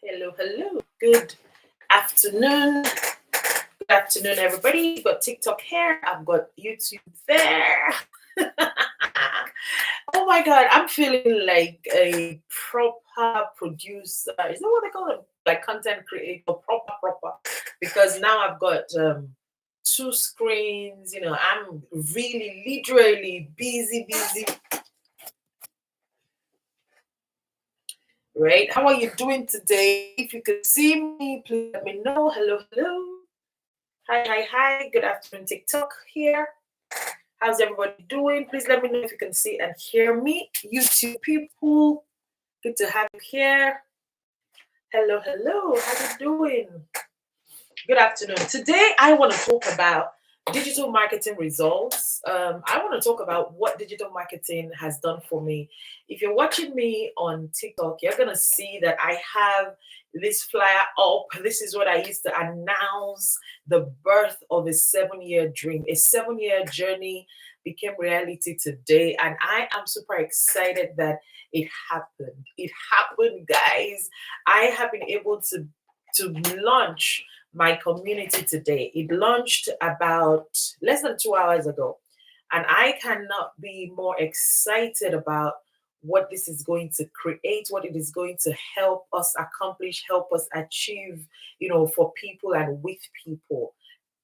Hello, hello. Good afternoon. Good afternoon, everybody. I've got TikTok here. I've got YouTube there. Oh my God, I'm feeling like a proper producer. Is that what they call it? Like content creator, proper. Because now I've got two screens. I'm really, literally busy. Right? How are you doing today? If you could see me, please let me know. Hello. Hi. Good afternoon, TikTok here. How's everybody doing? Please let me know if you can see and hear me. YouTube people, good to have you here. Hello. How you doing? Good afternoon. Today, I want to talk about digital marketing results. I want to talk about what digital marketing has done for me. If you're watching me on TikTok, you're going to see that I have this flyer up. This is what I used to announce the birth of a 7-year dream. A 7-year journey became reality today, and I am super excited that it happened. It happened, guys. I have been able to launch my community today. It launched about less than 2 hours ago. And I cannot be more excited about what this is going to create, what it is going to help us accomplish, help us achieve, for people and with people.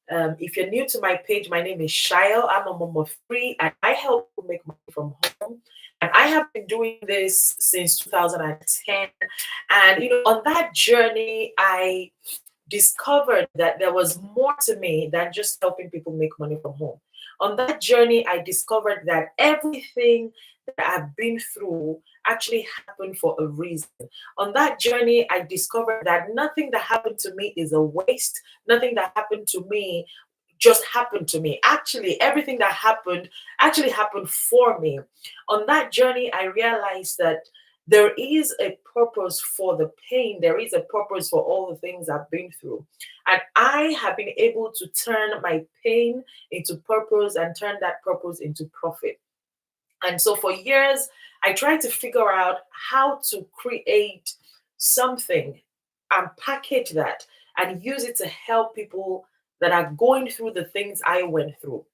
If you're new to my page, my name is Shael. I'm a mom of three, and I help people make money from home. And I have been doing this since 2010. And, on that journey, I discovered that there was more to me than just helping people make money from home. On that journey, I discovered that everything that I've been through actually happened for a reason. On that journey, I discovered that nothing that happened to me is a waste. Nothing that happened to me just happened to me. Actually, everything that happened actually happened for me. On that journey, I realized that there is a purpose for the pain. There is a purpose for all the things I've been through. And I have been able to turn my pain into purpose and turn that purpose into profit. And so for years, I tried to figure out how to create something and package that and use it to help people that are going through the things I went through.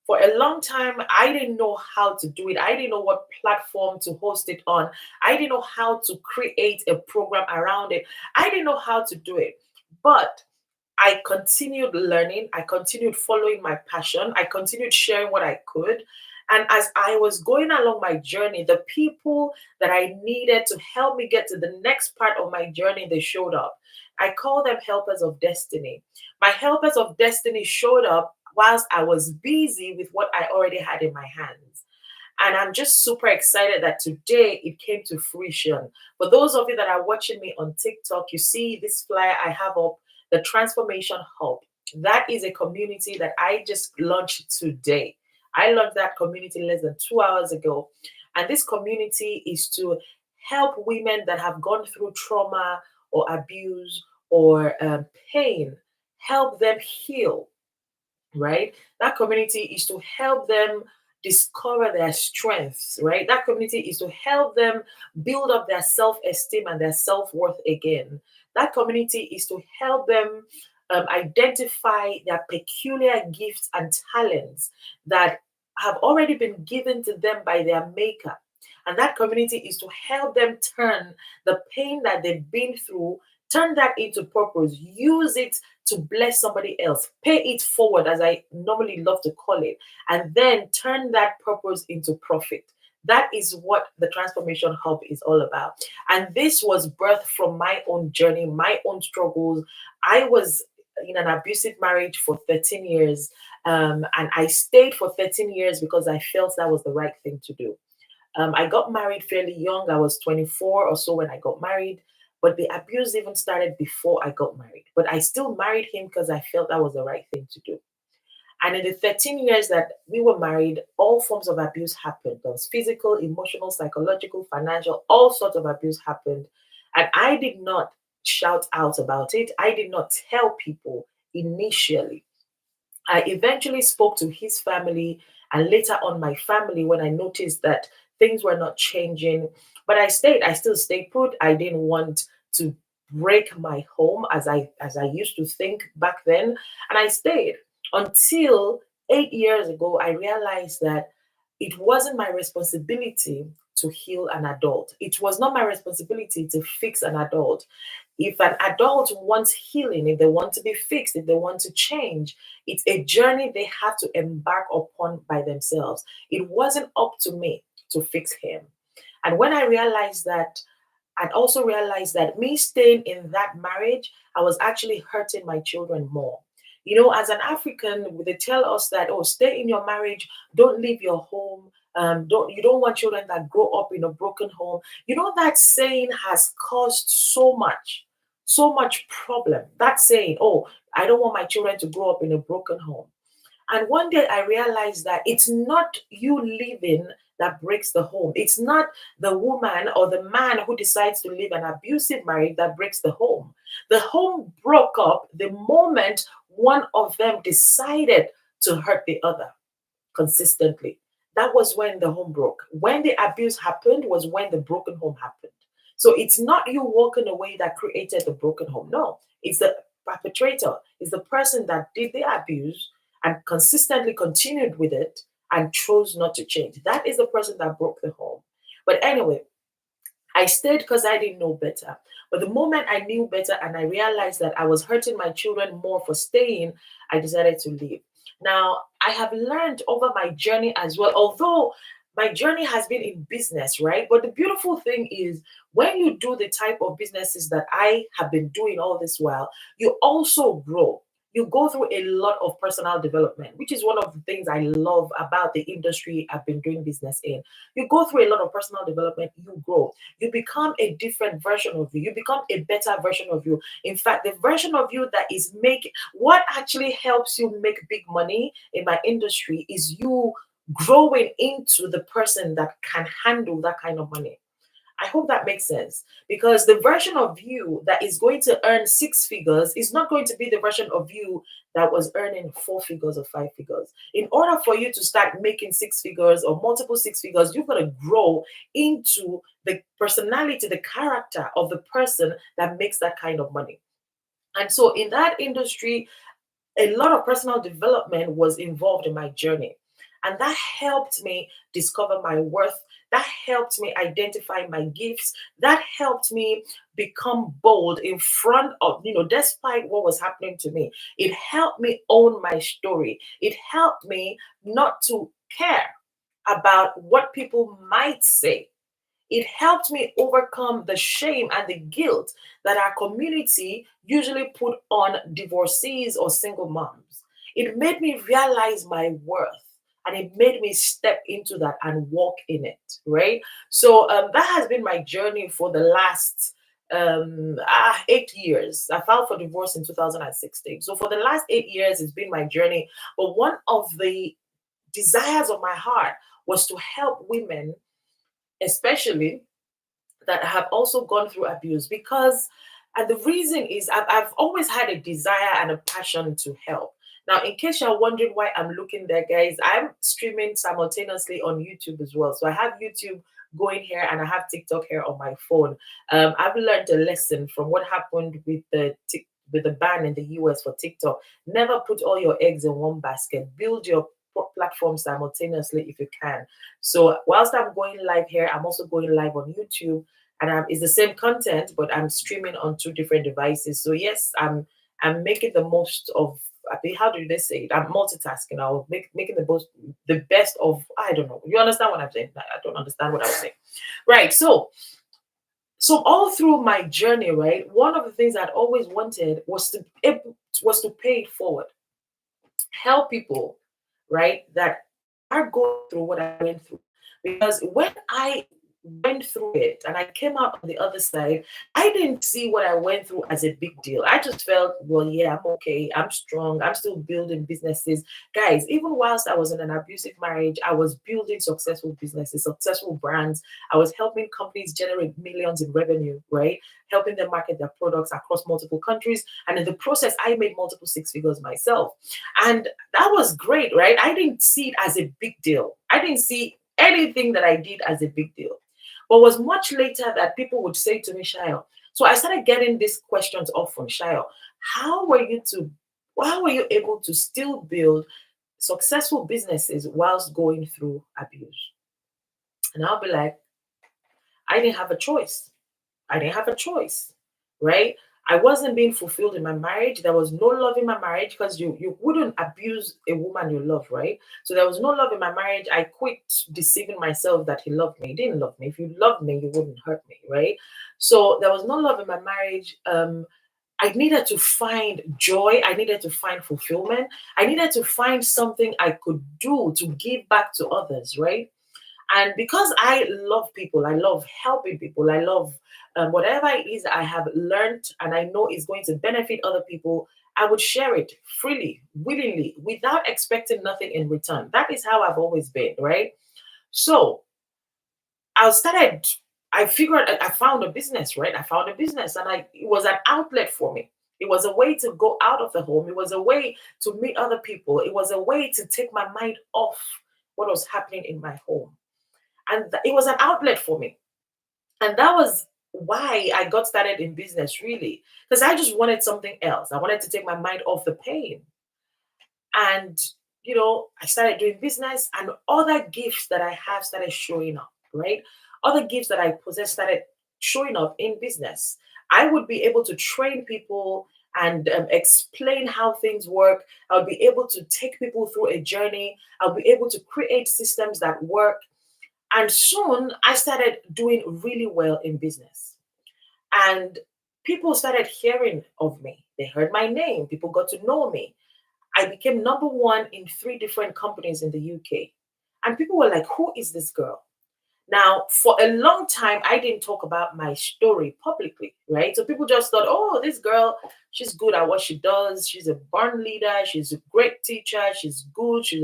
For a long time, I didn't know how to do it. I didn't know what platform to host it on. I didn't know how to create a program around it. I didn't know how to do it. But I continued learning. I continued following my passion. I continued sharing what I could. And as I was going along my journey, the people that I needed to help me get to the next part of my journey, they showed up. I call them helpers of destiny. My helpers of destiny showed up whilst I was busy with what I already had in my hands. And I'm just super excited that today it came to fruition. For those of you that are watching me on TikTok, you see this flyer I have up, the Transformation Hub. That is a community that I just launched today. I launched that community less than 2 hours ago. And this community is to help women that have gone through trauma or abuse or pain, help them heal, right? That community is to help them discover their strengths, right? That community is to help them build up their self esteem and their self worth again. That community is to help them identify their peculiar gifts and talents that have already been given to them by their maker. And that community is to help them turn the pain that they've been through, turn that into purpose, use it to bless somebody else, pay it forward, as I normally love to call it, and then turn that purpose into profit. That is what the Transformation Hub is all about. And this was birthed from my own journey, my own struggles. I was in an abusive marriage for 13 years, and I stayed for 13 years because I felt that was the right thing to do. I got married fairly young. I was 24 or so when I got married, but the abuse even started before I got married. But I still married him because I felt that was the right thing to do. And in the 13 years that we were married, all forms of abuse happened. There was physical, emotional, psychological, financial, all sorts of abuse happened. And I did not shout out about it. I did not tell people initially. I eventually spoke to his family and later on my family when I noticed that things were not changing. But I stayed. I still stayed put. I didn't want to break my home as I used to think back then. And I stayed until 8 years ago. I realized that it wasn't my responsibility to heal an adult. It was not my responsibility to fix an adult. If an adult wants healing, if they want to be fixed, if they want to change, it's a journey they have to embark upon by themselves. It wasn't up to me to fix him. And when I realized that, I'd also realized that me staying in that marriage, I was actually hurting my children more. As an African, they tell us that, oh, stay in your marriage, don't leave your home. You don't want children that grow up in a broken home. That saying has caused so much problem. That saying, oh, I don't want my children to grow up in a broken home. And one day I realized that it's not you leaving that breaks the home. It's not the woman or the man who decides to live an abusive marriage that breaks the home. The home broke up the moment one of them decided to hurt the other consistently. That was when the home broke. When the abuse happened was when the broken home happened. So it's not you walking away that created the broken home. No, it's the perpetrator, it's the person that did the abuse and consistently continued with it and chose not to change. That is the person that broke the home. But anyway, I stayed because I didn't know better. But the moment I knew better and I realized that I was hurting my children more for staying, I decided to leave. Now, I have learned over my journey as well, although my journey has been in business, right? But the beautiful thing is when you do the type of businesses that I have been doing all this while, you also grow. You go through a lot of personal development, which is one of the things I love about the industry I've been doing business in. You go through a lot of personal development, you grow, you become a different version of you, you become a better version of you. In fact, the version of you that is making what actually helps you make big money in my industry is you growing into the person that can handle that kind of money. I hope that makes sense because the version of you that is going to earn six figures is not going to be the version of you that was earning four figures or five figures. In order for you to start making six figures or multiple six figures, you've got to grow into the personality, the character of the person that makes that kind of money. And so in that industry, a lot of personal development was involved in my journey. And that helped me discover my worth. That helped me identify my gifts. That helped me become bold in front of, despite what was happening to me. It helped me own my story. It helped me not to care about what people might say. It helped me overcome the shame and the guilt that our community usually put on divorcees or single moms. It made me realize my worth and it made me step into that and walk in it, right? So that has been my journey for the last 8 years. I filed for divorce in 2016. So for the last 8 years, it's been my journey. But one of the desires of my heart was to help women, especially that have also gone through abuse because and the reason is I've always had a desire and a passion to help. Now in case you're wondering why I'm looking there, guys, I'm streaming simultaneously on YouTube as well. So I have YouTube going here and I have TikTok here on my phone. I've learned a lesson from what happened with the ban in the US for TikTok. Never put all your eggs in one basket. Build your platform simultaneously if you can. So whilst I'm going live here, I'm also going live on YouTube, and it's the same content, but I'm streaming on two different devices. So yes, I'm making the most of. I think, how do they say it? I'm multitasking. I'll making the best of. I don't know. You understand what I'm saying? I don't understand what I was saying. Right. So all through my journey, right, one of the things I'd always wanted was to pay it forward, help people, right, that are going through what I went through. Because when I went through it and I came out on the other side, I didn't see what I went through as a big deal. I just felt, well, yeah, I'm okay. I'm strong. I'm still building businesses. Guys, even whilst I was in an abusive marriage, I was building successful businesses, successful brands. I was helping companies generate millions in revenue, right? Helping them market their products across multiple countries. And in the process, I made multiple six figures myself. And that was great, right? I didn't see it as a big deal. I didn't see anything that I did as a big deal. But it was much later that people would say to me, Shayo, So I started getting these questions often, Shayo. How were you to how were you able to still build successful businesses whilst going through abuse? And I'll be like, I didn't have a choice. I didn't have a choice, right? I wasn't being fulfilled in my marriage. There was no love in my marriage because you wouldn't abuse a woman you love, right? So there was no love in my marriage. I quit deceiving myself that he loved me. He didn't love me. If you loved me, you wouldn't hurt me, right? So there was no love in my marriage. I needed to find joy. I needed to find fulfillment. I needed to find something I could do to give back to others, right? And because I love people, I love helping people, I love whatever it is I have learned and I know is going to benefit other people, I would share it freely, willingly, without expecting nothing in return. That is how I've always been, right? So I started, I figured, I found a business, right? I found a business and it was an outlet for me. It was a way to go out of the home. It was a way to meet other people. It was a way to take my mind off what was happening in my home. And it was an outlet for me. And that was why I got started in business, really, because I just wanted something else. I wanted to take my mind off the pain. And, I started doing business, and other gifts that I have started showing up, right? Other gifts that I possess started showing up in business. I would be able to train people and explain how things work. I'll be able to take people through a journey. I'll be able to create systems that work, and soon I started doing really well in business. And people started hearing of me. They heard my name. People got to know me. I became number one in three different companies in the UK. And people were like, who is this girl? Now, for a long time, I didn't talk about my story publicly, right? So people just thought, oh, this girl, she's good at what she does. She's a born leader. She's a great teacher. She's good. She's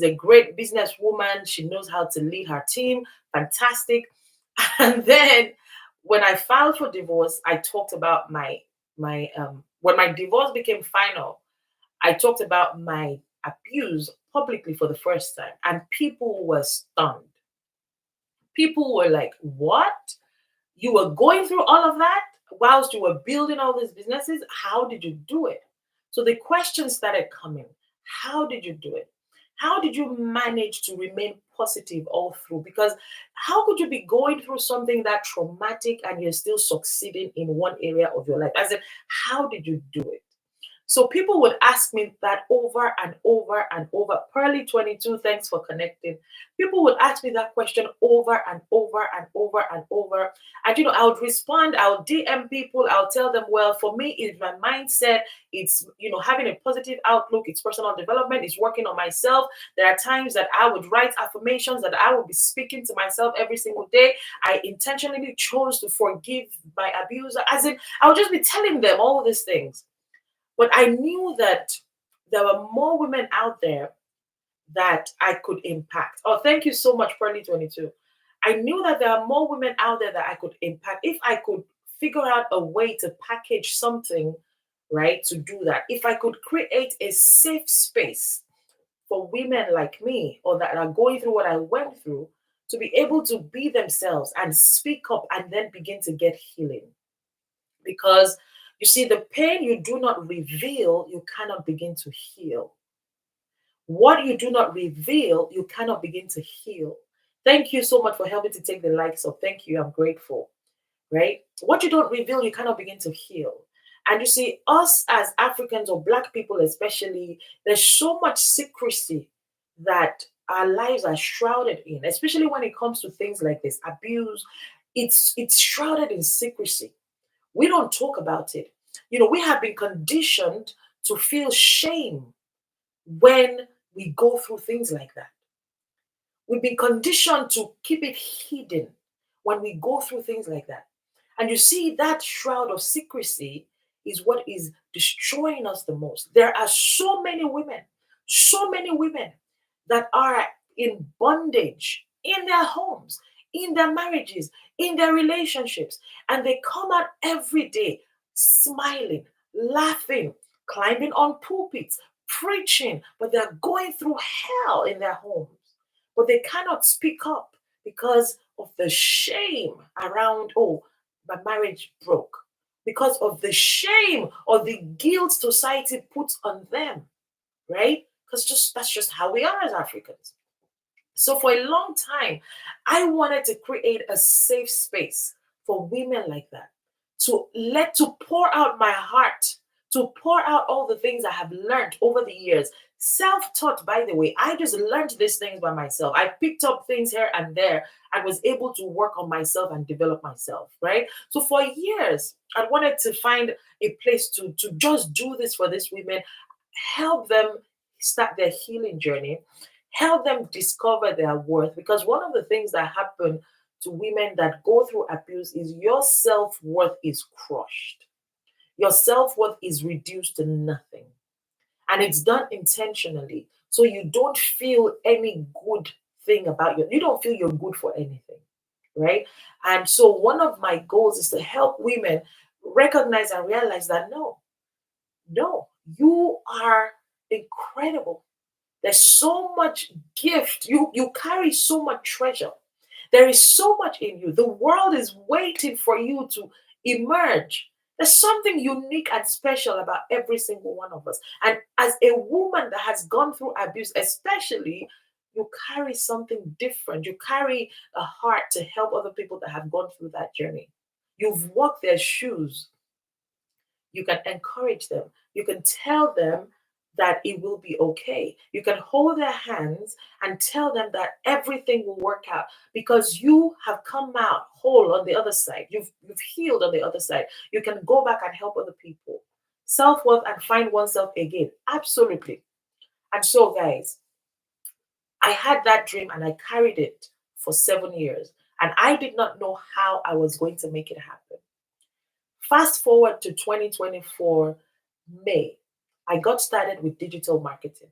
a great businesswoman. She knows how to lead her team. Fantastic. And then when I filed for divorce, I talked about when my divorce became final, I talked about my abuse publicly for the first time, and people were stunned. People were like, what? You were going through all of that whilst you were building all these businesses? How did you do it? So the questions started coming. How did you do it? How did you manage to remain positive all through? Because how could you be going through something that traumatic and you're still succeeding in one area of your life? I said, how did you do it? So people would ask me that over and over and over. Pearly 22, thanks for connecting. People would ask me that question over and over and over and over. And I would respond, I would DM people, I'll tell them, well, for me, it's my mindset, it's having a positive outlook, it's personal development, it's working on myself. There are times that I would write affirmations that I would be speaking to myself every single day. I intentionally chose to forgive my abuser. As in, I would just be telling them all these things. But I knew that there were more women out there that I could impact. Oh, thank you so much, Pearly 22. I knew that there are more women out there that I could impact if I could figure out a way to package something, right, to do that. If I could create a safe space for women like me or that are going through what I went through to be able to be themselves and speak up and then begin to get healing. Because you see, the pain you do not reveal, you cannot begin to heal. What you do not reveal, you cannot begin to heal. Thank you so much for helping to take the likes of. Thank you. I'm grateful. Right? What you don't reveal, you cannot begin to heal. And you see, us as Africans or Black people, especially, there's so much secrecy that our lives are shrouded in, especially when it comes to things like this abuse. It's shrouded in secrecy. We don't talk about it. We have been conditioned to feel shame when we go through things like that. We've been conditioned to keep it hidden when we go through things like that. And you see, that shroud of secrecy is what is destroying us the most. There are so many women that are in bondage in their homes, in their marriages, in their relationships, and they come out every day smiling, laughing, climbing on pulpits, preaching, but they're going through hell in their homes. But they cannot speak up because of the shame around, oh, my marriage broke because of the shame or the guilt society puts on them, right? Because that's just how we are as Africans. So for a long time, I wanted to create a safe space for women like that, to pour out my heart, to pour out all the things I have learned over the years. Self-taught, by the way. I just learned these things by myself. I picked up things here and there and was able to work on myself and develop myself, right? So for years, I wanted to find a place to just do this for these women, help them start their healing journey, help them discover their worth. Because one of the things that happen to women that go through abuse is your self worth is crushed. Your self worth is reduced to nothing. And it's done intentionally. So you don't feel any good thing about you don't feel you're good for anything. Right. And so one of my goals is to help women recognize and realize that no, you are incredible. There's so much gift. You carry so much treasure. There is so much in you. The world is waiting for you to emerge. There's something unique and special about every single one of us. And as a woman that has gone through abuse, especially, you carry something different. You carry a heart to help other people that have gone through that journey. You've walked their shoes. You can encourage them. You can tell them that it will be okay. You can hold their hands and tell them that everything will work out because you have come out whole on the other side. You've healed on the other side. You can go back and help other people. Self-worth and find oneself again. Absolutely. And so, guys, I had that dream and I carried it for 7 years. And I did not know how I was going to make it happen. Fast forward to 2024, May, I got started with digital marketing.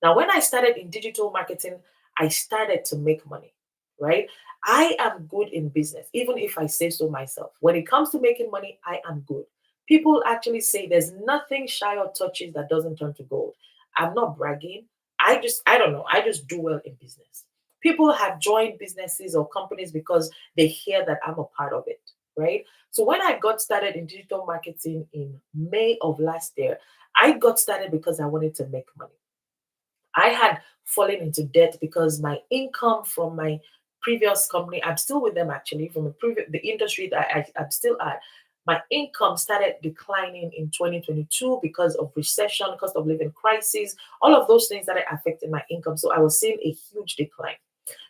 Now, when I started in digital marketing, I started to make money, right? I am good in business, even if I say so myself. When it comes to making money, I am good. People actually say there's nothing Shayo touches that doesn't turn to gold. I'm not bragging. I don't know. I just do well in business. People have joined businesses or companies because they hear that I'm a part of it, right? So when I got started in digital marketing in May of last year, I got started because I wanted to make money. I had fallen into debt because my income from my previous company, I'm still with them actually, from the industry that I'm still at. My income started declining in 2022 because of recession, cost of living crisis, all of those things that affected my income. So I was seeing a huge decline.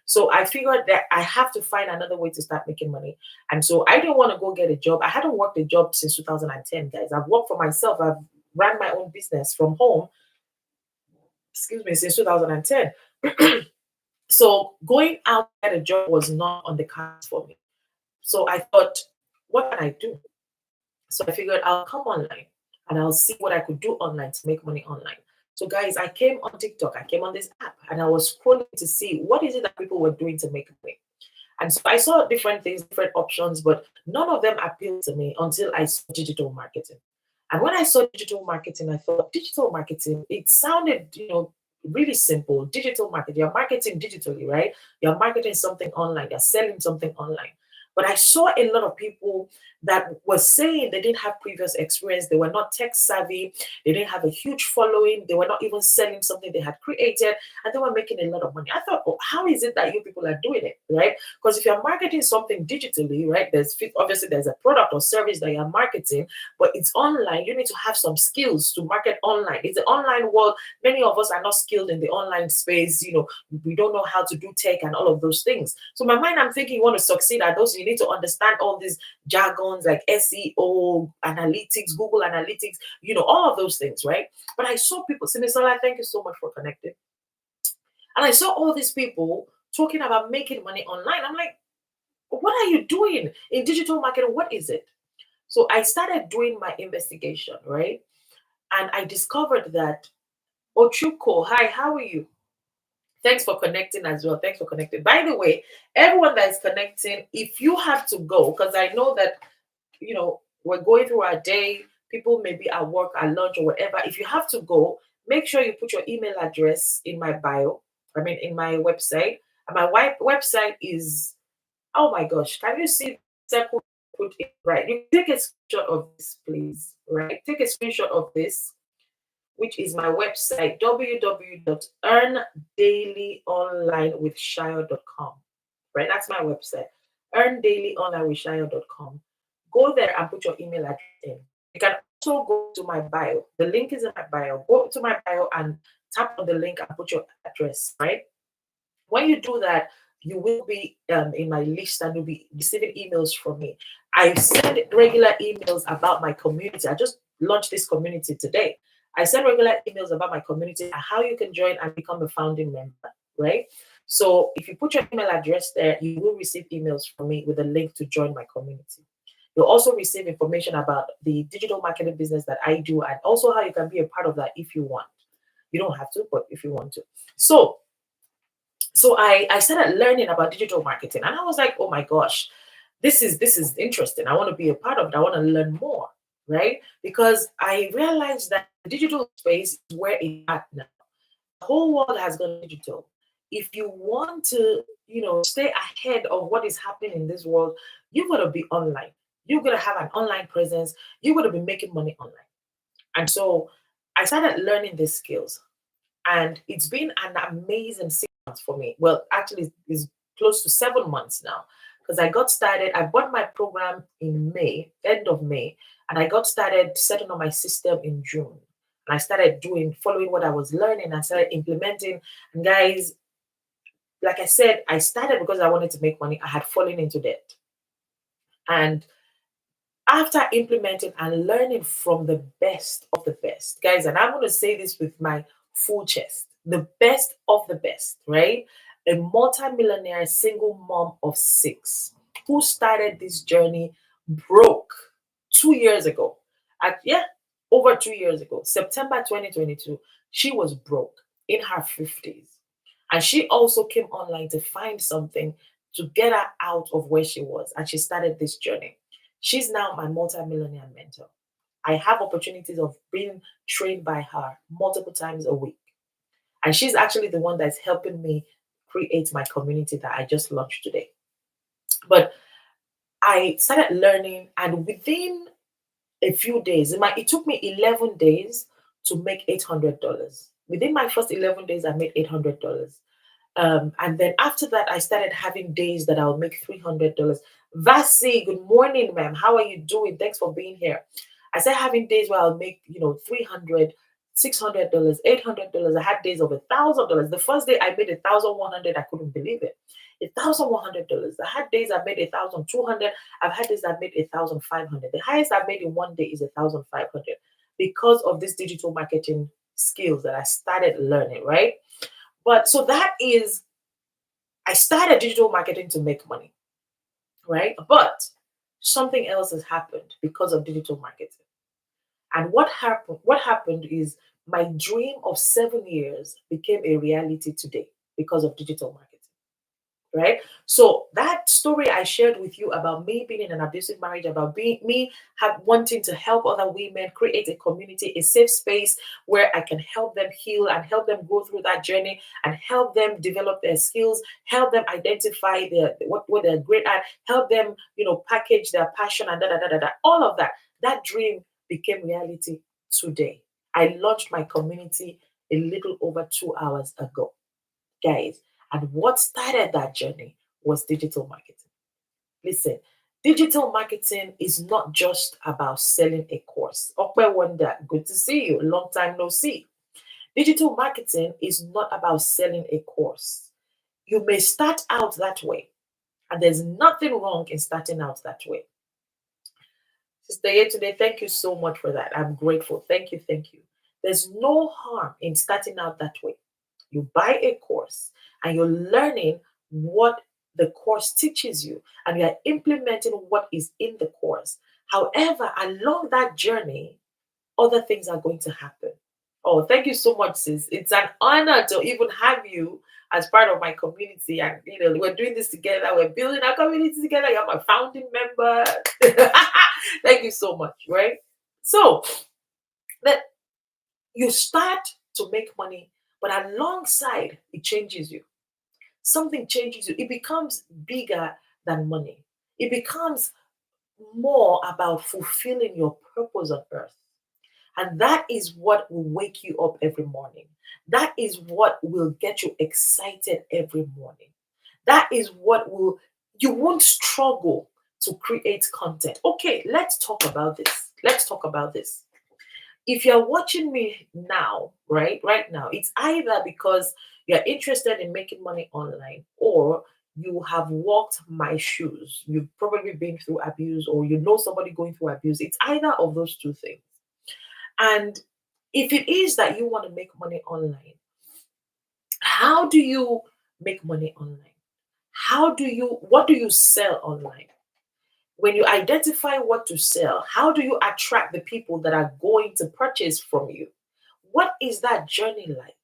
So I figured that I have to find another way to start making money. And so I didn't want to go get a job. I hadn't worked a job since 2010, guys. I've worked for myself. I've ran my own business from home, excuse me, since 2010. So going out to get a job was not on the cards for me. So I thought, what can I do? So I figured I'll come online and I'll see what I could do online to make money online. So guys, I came on TikTok, I came on this app and I was scrolling to see what is it that people were doing to make money. And so I saw different things, different options, but none of them appealed to me until I saw digital marketing. And when I saw digital marketing, I thought digital marketing, it sounded, really simple. Digital marketing, you're marketing digitally, right? You're marketing something online, you're selling something online. But I saw a lot of people that were saying they didn't have previous experience, they were not tech savvy, they didn't have a huge following, they were not even selling something they had created, and they were making a lot of money. I thought, oh, how is it that you people are doing it, right? Because if you're marketing something digitally, right, obviously there's a product or service that you're marketing, but it's online. You need to have some skills to market online. It's the online world. Many of us are not skilled in the online space. We don't know how to do tech and all of those things. So my mind, I'm thinking you want to succeed at those, you need to understand all these jargons like SEO, analytics, Google Analytics, all of those things, right? But I saw people, Simisola, thank you so much for connecting. And I saw all these people talking about making money online. I'm like, what are you doing in digital marketing? What is it? So I started doing my investigation, right? And I discovered that Ochuko, hi, how are you? Thanks for connecting as well. Thanks for connecting. By the way, everyone that is connecting, if you have to go, because I know that, we're going through our day, people may be at work, at lunch, or whatever. If you have to go, make sure you put your email address in my bio, in my website. And my website is, oh my gosh, can you see circle put put it right. You take a screenshot of this, please. Right? Take a screenshot of this, which is my website, www.earndailyonlinewithshayo.com. Right? That's my website, earndailyonlinewithshayo.com. Go there and put your email address in. You can also go to my bio. The link is in my bio. Go to my bio and tap on the link and put your address, right? When you do that, you will be in my list and you'll be receiving emails from me. I send regular emails about my community. I just launched this community today. I send regular emails about my community and how you can join and become a founding member, right? So if you put your email address there, you will receive emails from me with a link to join my community. You'll also receive information about the digital marketing business that I do and also how you can be a part of that if you want. You don't have to, but if you want to. So I started learning about digital marketing and I was like, oh my gosh, this is interesting. I want to be a part of it. I want to learn more, right? Because I realized that the digital space is where it's at now. The whole world has gone digital. If you want to, stay ahead of what is happening in this world, you've got to be online. You've got to have an online presence. You've got to be making money online. And so I started learning these skills. And it's been an amazing 6 months for me. Well, actually, it's close to 7 months now because I got started. I bought my program in May, end of May, and I got started setting up my system in June. And I started following what I was learning and started implementing. And guys, like I said, I started because I wanted to make money. I had fallen into debt. And after implementing and learning from the best of the best, guys, and I'm going to say this with my full chest, the best of the best, right? A multimillionaire single mom of 6 who started this journey broke 2 years ago. Over 2 years ago, September 2022, she was broke in her 50s. And she also came online to find something to get her out of where she was. And she started this journey. She's now my multimillionaire mentor. I have opportunities of being trained by her multiple times a week. And she's actually the one that's helping me create my community that I just launched today. But I started learning, and within a few days, it took me 11 days to make $800. Within my first 11 days, I made $800. And then after that, I started having days that I'll make $300. Vasi, good morning, ma'am. How are you doing? Thanks for being here. I started having days where I'll make, $300, $600, $800. I had days of $1,000. The first day I made $1,100. I couldn't believe it. $1,100. I had days I made 1,200. I've had days I made 1,500. The highest I made in one day is 1,500 because of this digital marketing skills that I started learning, right? But so I started digital marketing to make money, right? But something else has happened because of digital marketing. And what happened is my dream of 7 years became a reality today because of digital marketing. Right? So that story I shared with you about me being in an abusive marriage, about wanting to help other women, create a community, a safe space where I can help them heal and help them go through that journey and help them develop their skills, help them identify what they're great at, help them, package their passion and all of that. That dream became reality today. I launched my community a little over 2 hours ago, guys. And what started that journey was digital marketing. Listen, digital marketing is not just about selling a course. Okwe Wonder, good to see you. Long time no see. Digital marketing is not about selling a course. You may start out that way, and there's nothing wrong in starting out that way. Sister Ye today, thank you so much for that. I'm grateful. Thank you. Thank you. There's no harm in starting out that way. You buy a course and you're learning what the course teaches you and you're implementing what is in the course. However, along that journey, other things are going to happen. Oh, thank you so much, sis. It's an honor to even have you as part of my community. And, we're doing this together. We're building our community together. You're my founding member. Thank you so much, right? So, that you start to make money, but alongside, it changes you. Something changes you. It becomes bigger than money. It becomes more about fulfilling your purpose on earth. And that is what will wake you up every morning. That is what will get you excited every morning. That is what will, you won't struggle to create content. Okay, let's talk about this. Let's talk about this. If you're watching me now, right now, it's either because you're interested in making money online, or you have walked my shoes. You've probably been through abuse, or you know somebody going through abuse. It's either of those two things. And if it is that you want to make money online, how do you make money online? What do you sell online? When you identify what to sell, how do you attract the people that are going to purchase from you? What is that journey like?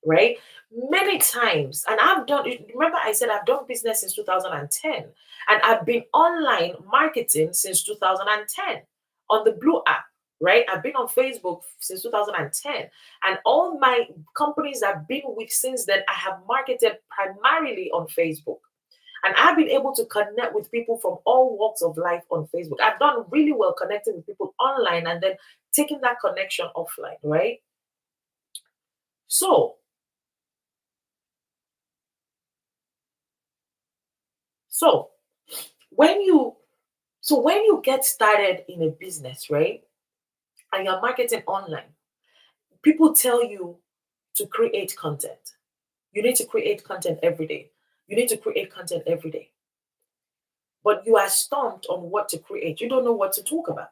Right? Many times, and I've done, remember I said I've done business since 2010, and I've been online marketing since 2010 on the Blue app, right? I've been on Facebook since 2010, and all my companies I've been with since then, I have marketed primarily on Facebook. And I've been able to connect with people from all walks of life on Facebook. I've done really well connecting with people online and then taking that connection offline, right? So, so when you when you get started in a business, right, and you're marketing online, people tell you to create content. You need to create content every day. You need to create content every day. But you are stumped on what to create. You don't know what to talk about.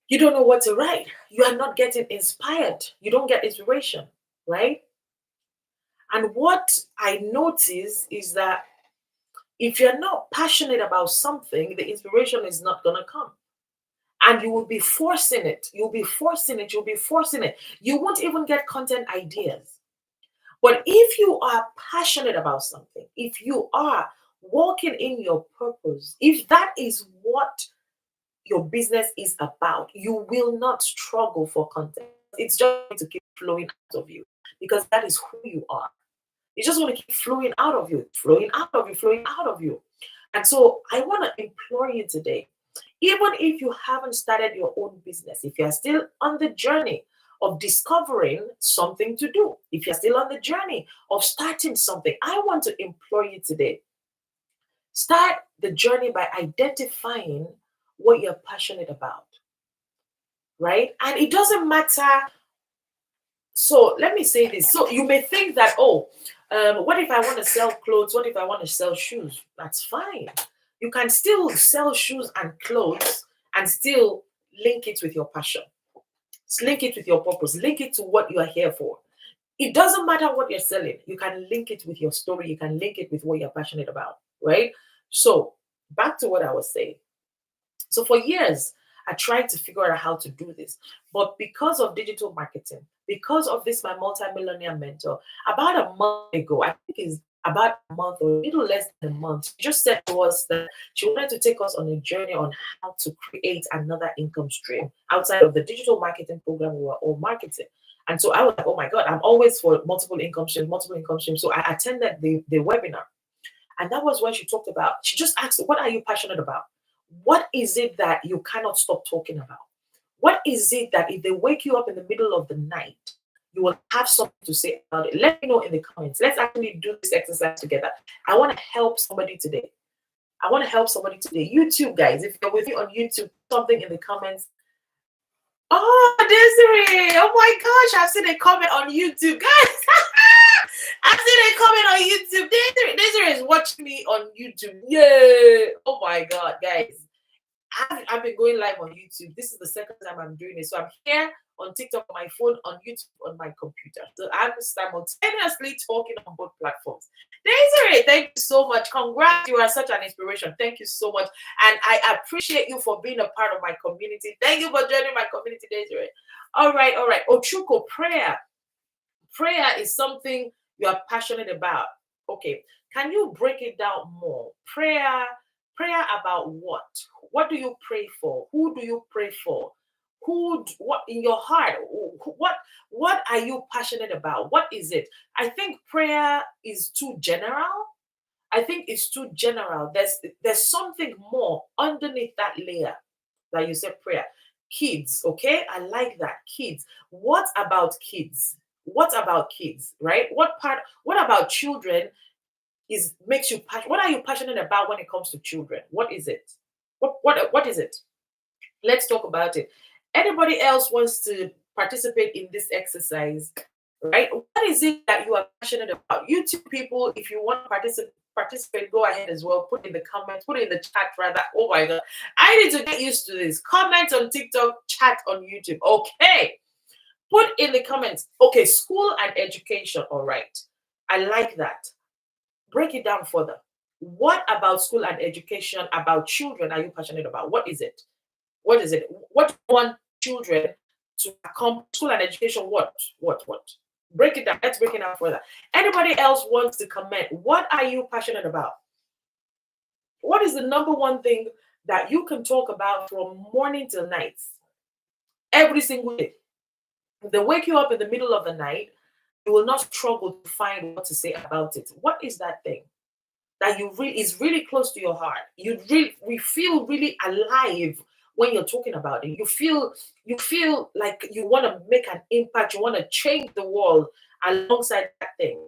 You don't know what to write. You are not getting inspired. You don't get inspiration, right? And what I notice is that if you're not passionate about something, the inspiration is not going to come. And you will be forcing it. You'll be forcing it. You'll be forcing it. You won't even get content ideas. But if you are passionate about something, if you are walking in your purpose, if that is what your business is about, you will not struggle for content. It's just going to keep flowing out of you because that is who you are. You just want to keep flowing out of you, flowing out of you, flowing out of you. And so I want to implore you today, even if you haven't started your own business, if you're still on the journey of discovering something to do, if you're still on the journey of starting something, I want to implore you today. Start the journey by identifying what you're passionate about, right? And it doesn't matter. So let me say this. So you may think that, oh, what if I want to sell clothes? What if I want to sell shoes? That's fine. You can still sell shoes and clothes and still link it with your passion. Link it with your purpose. Link it to what you are here for. It doesn't matter what you're selling. You can link it with your story. You can link it with what you're passionate about, right? So back to what I was saying. So for years, I tried to figure out how to do this. But because of digital marketing, because of this, my multi-millionaire mentor, about a month ago, I think it's about a month or a little less than a month, she just said to us that she wanted to take us on a journey on how to create another income stream outside of the digital marketing program we were all marketing. And so I was like, oh my God, I'm always for multiple income streams, multiple income streams. So I attended the webinar. And that was when she talked about, she just asked, what are you passionate about? What is it that you cannot stop talking about? What is it that if they wake you up in the middle of the night, you will have something to say about it? Let me know in the comments. Let's actually do this exercise together. I want to help somebody today. I want to help somebody today. YouTube, guys, if you're with me on YouTube, something in the comments. Oh, Desiree. Oh my gosh, I've seen a comment on YouTube, guys. I've seen a comment on YouTube. Desiree is watching me on YouTube. Yay. Oh my God, guys. I've been going live on YouTube. This is the second time I'm doing it. So I'm here on TikTok, on my phone, on YouTube, on my computer. So I'm simultaneously talking on both platforms. Desiree, thank you so much. Congrats. You are such an inspiration. Thank you so much. And I appreciate you for being a part of my community. Thank you for joining my community, Desiree. All right, all right. Ochuko, prayer. Prayer is something you are passionate about. Okay. Can you break it down more? Prayer about what? What do you pray for? Who do you pray for? What in your heart? What are you passionate about? What is it? I think prayer is too general. I think it's too general. There's something more underneath that layer that you said prayer. Kids, okay? I like that. Kids. What about kids? What about kids, right? What about children is makes you passionate? What are you passionate about when it comes to children? What is it? What is it? Let's talk about it. Anybody else wants to participate in this exercise, right? What is it that you are passionate about? YouTube people, if you want to participate, go ahead as well. Put in the comments, put it in the chat rather. Oh my god. I need to get used to this. Comment on TikTok, chat on YouTube. Okay. Put in the comments. Okay, school and education. All right. I like that. Break it down further. What about school and education, about children, are you passionate about? What is it? What is it? What do you want children to accomplish? School and education? What? Break it down. Let's break it down further. Anybody else wants to comment? What are you passionate about? What is the number one thing that you can talk about from morning till night, every single day? If they wake you up in the middle of the night, you will not struggle to find what to say about it. What is that thing that you really is really close to your heart? We feel really alive when you're talking about it. You feel like you want to make an impact, you want to change the world alongside that thing.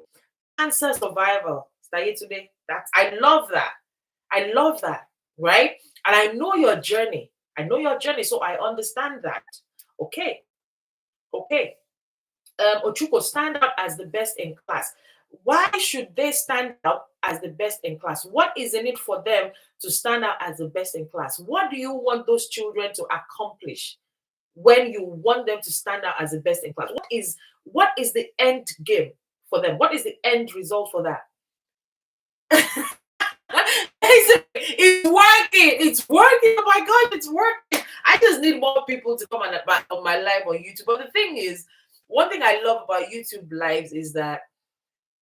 Cancer survival. Stay today. That's I love that. I love that. Right? And I know your journey. I know your journey, so I understand that. Okay. Okay. Ochuko, stand out as the best in class. Why should they stand out as the best in class? What is in it for them to stand out as the best in class? What do you want those children to accomplish when you want them to stand out as the best in class? What is the end game for them? What is the end result for that? It's working. It's working. Oh my god, it's working. I just need more people to come on my live on YouTube. But the thing is, one thing I love about YouTube lives is that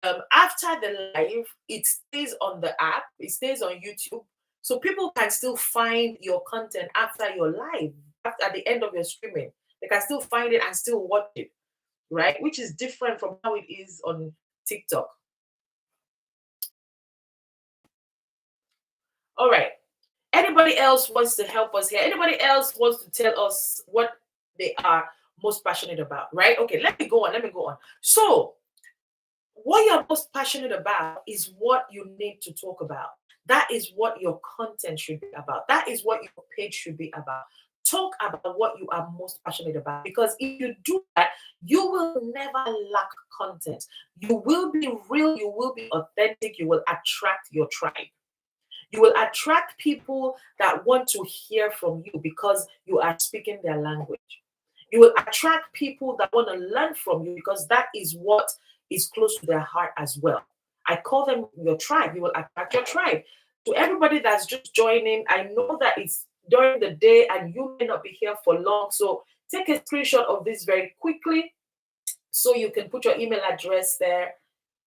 after the live, it stays on the app, it stays on YouTube. So people can still find your content after your live, after at the end of your streaming. They can still find it and still watch it, right? Which is different from how it is on TikTok. All right. Anybody else wants to help us here? Anybody else wants to tell us what they are most passionate about, right? Okay, let me go on. Let me go on. So, what you're most passionate about is what you need to talk about. That is what your content should be about. That is what your page should be about. Talk about what you are most passionate about, because if you do that, you will never lack content. You will be real, you will be authentic, you will attract your tribe. You will attract people that want to hear from you because you are speaking their language. You will attract people that want to learn from you because that is what is close to their heart as well. I call them your tribe. You will attract your tribe. To everybody that's just joining, I know that it's during the day and you may not be here for long. So take a screenshot of this very quickly so you can put your email address there.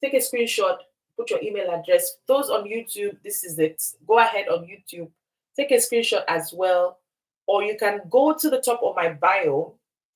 Take a screenshot, put your email address. Those on YouTube, this is it. Go ahead on YouTube, take a screenshot as well. Or you can go to the top of my bio,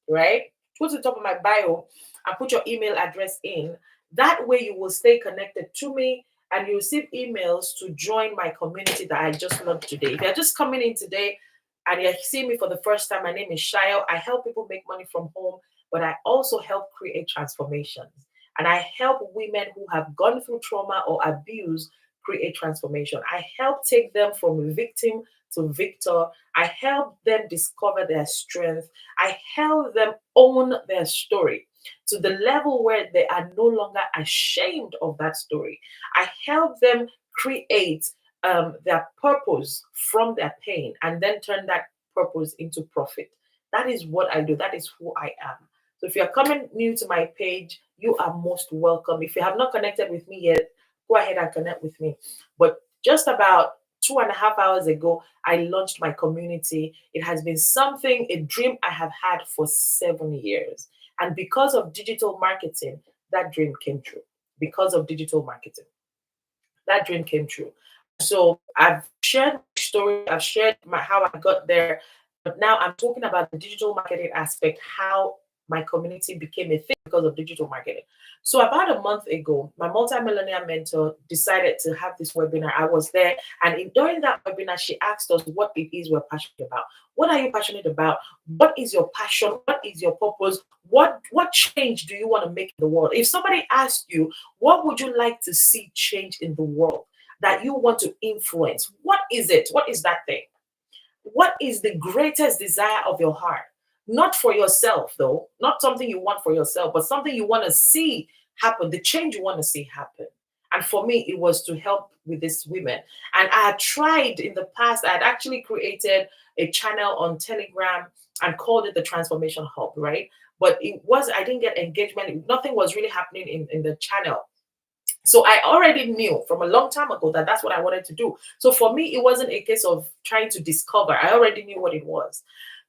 right? Go to the top of my bio and put your email address in. That way you will stay connected to me and you receive emails to join my community that I just launched today. If you're just coming in today and you're seeing me for the first time, my name is Shayo. I help people make money from home, but I also help create transformations. And I help women who have gone through trauma or abuse create transformation. I help take them from victim to victor. I help them discover their strength. I help them own their story to the level where they are no longer ashamed of that story. I help them create their purpose from their pain and then turn that purpose into profit. That is what I do. That is who I am. So if you're coming new to my page, you are most welcome. If you have not connected with me yet, go ahead and connect with me. But just about 2.5 hours ago, I launched my community. It has been something, a dream I have had for 7 years. And because of digital marketing, that dream came true. Because of digital marketing, that dream came true. So I've shared my story, I've shared how I got there, but now I'm talking about the digital marketing aspect, how my community became a thing because of digital marketing. So about a month ago, my multi-millionaire mentor decided to have this webinar. I was there, and during that webinar, she asked us what it is we're passionate about. What are you passionate about? What is your passion? What is your purpose? What change do you want to make in the world? If somebody asked you, what would you like to see change in the world that you want to influence? What is it? What is that thing? What is the greatest desire of your heart? Not for yourself, though, not something you want for yourself, but something you want to see happen, the change you want to see happen. And for me, it was to help with these women. And I had tried in the past, I had actually created a channel on Telegram and called it the Transformation Hub, right? But I didn't get engagement. Nothing was really happening in the channel. So I already knew from a long time ago that that's what I wanted to do. So for me, it wasn't a case of trying to discover. I already knew what it was.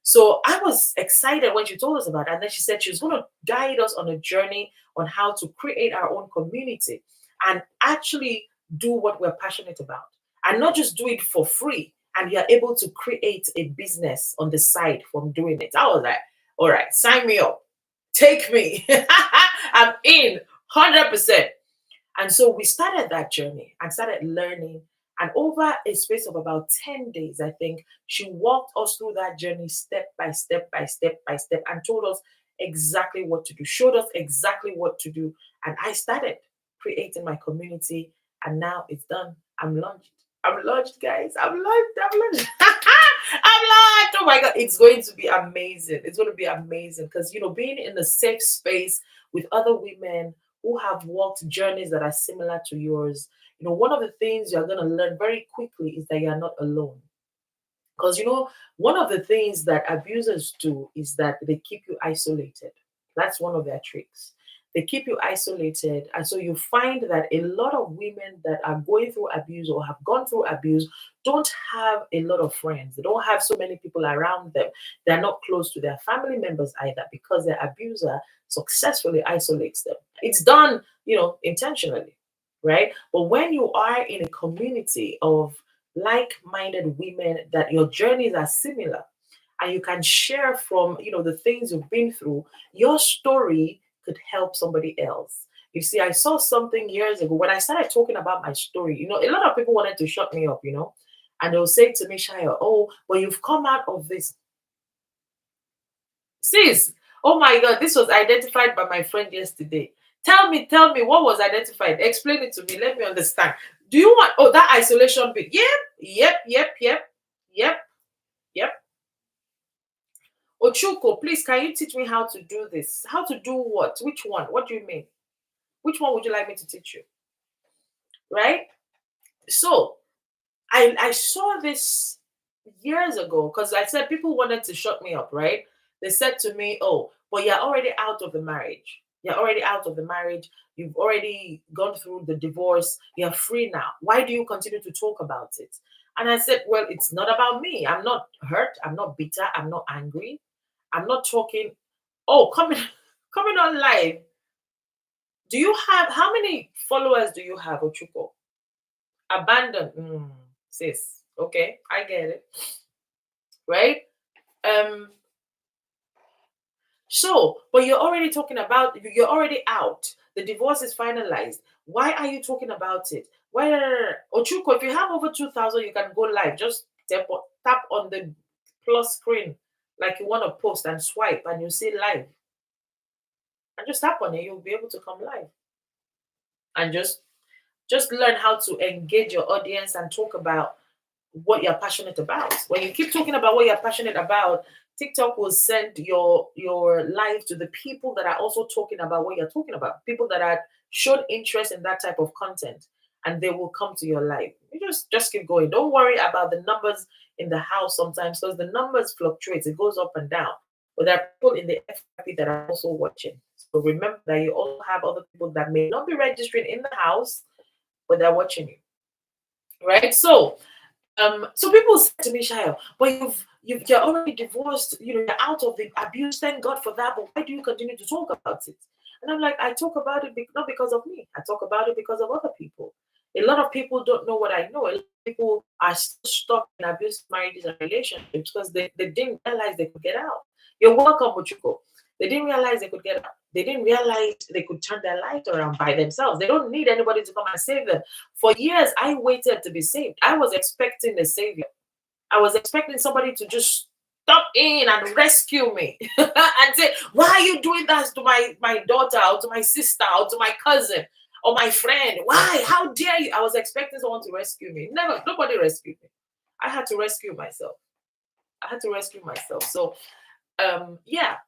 So I was excited when she told us about it. And then she said she was going to guide us on a journey on how to create our own community and actually do what we're passionate about. And not just do it for free. And you're able to create a business on the side from doing it. I was like, all right, sign me up. Take me. I'm in 100%. And so we started that journey and started learning. And over a space of about 10 days, I think, she walked us through that journey step by step by step by step and told us exactly what to do, showed us exactly what to do. And I started creating my community. And now it's done. I'm launched. I'm launched, guys. I'm launched. I'm launched. I'm launched. Oh my God. It's going to be amazing. It's going to be amazing because, being in a safe space with other women who have walked journeys that are similar to yours. One of the things you're going to learn very quickly is that you're not alone. Because, one of the things that abusers do is that they keep you isolated. That's one of their tricks. They keep you isolated. And so you find that a lot of women that are going through abuse or have gone through abuse don't have a lot of friends. They don't have so many people around them. They're not close to their family members either because their abuser successfully isolates them. It's done, intentionally, right? But when you are in a community of like-minded women that your journeys are similar and you can share from, the things you've been through, your story could help somebody else. You see, I saw something years ago when I started talking about my story. A lot of people wanted to shut me up, and they'll say to me, Shaya, oh, well, you've come out of this. Sis, oh my God, this was identified by my friend yesterday. Tell me, what was identified? Explain it to me. Let me understand. Do you want, that isolation bit? Yep. Ochuko, please, can you teach me how to do this? How to do what? Which one? What do you mean? Which one would you like me to teach you? Right? So, I saw this years ago because I said people wanted to shut me up, right? They said to me, oh, but you're already out of the marriage. You're already out of the marriage. You've already gone through the divorce. You're free now. Why do you continue to talk about it? And I said, well, it's not about me. I'm not hurt. I'm not bitter. I'm not angry. I'm not talking. Oh, coming on live. Do you have, how many followers do you have, Ochuko? Abandoned. Sis. Okay, I get it. Right? So, but you're already talking about, you're already out. The divorce is finalized. Why are you talking about it? Why? Ochuko, if you have over 2,000, you can go live. Just tap on the plus screen like you want to post and swipe, and you see live. And just tap on it, you'll be able to come live. And just learn how to engage your audience and talk about what you're passionate about. When you keep talking about what you're passionate about, TikTok will send your live to the people that are also talking about what you're talking about. People that are showed interest in that type of content, and they will come to your live. You just keep going. Don't worry about the numbers in the house sometimes because the numbers fluctuate. It goes up and down. But there are people in the FYP that are also watching. So remember that you also have other people that may not be registering in the house, but they're watching you. Right? So people say to me, Shaya, but you're already divorced, you're out of the abuse, thank God for that, but why do you continue to talk about it? And I'm like, I talk about it not because of me. I talk about it because of other people. A lot of people don't know what I know. A lot of people are still stuck in abusive marriages and relationships because they didn't realize they could get out. You're welcome, Ochuko. They didn't realize they could get up. They didn't realize they could turn their life around by themselves. They don't need anybody to come and save them. For years, I waited to be saved. I was expecting a savior. I was expecting somebody to just stop in and rescue me and say, why are you doing that to my daughter or to my sister or to my cousin or my friend? Why? How dare you? I was expecting someone to rescue me. Never, nobody rescued me. I had to rescue myself. I had to rescue myself. So, yeah.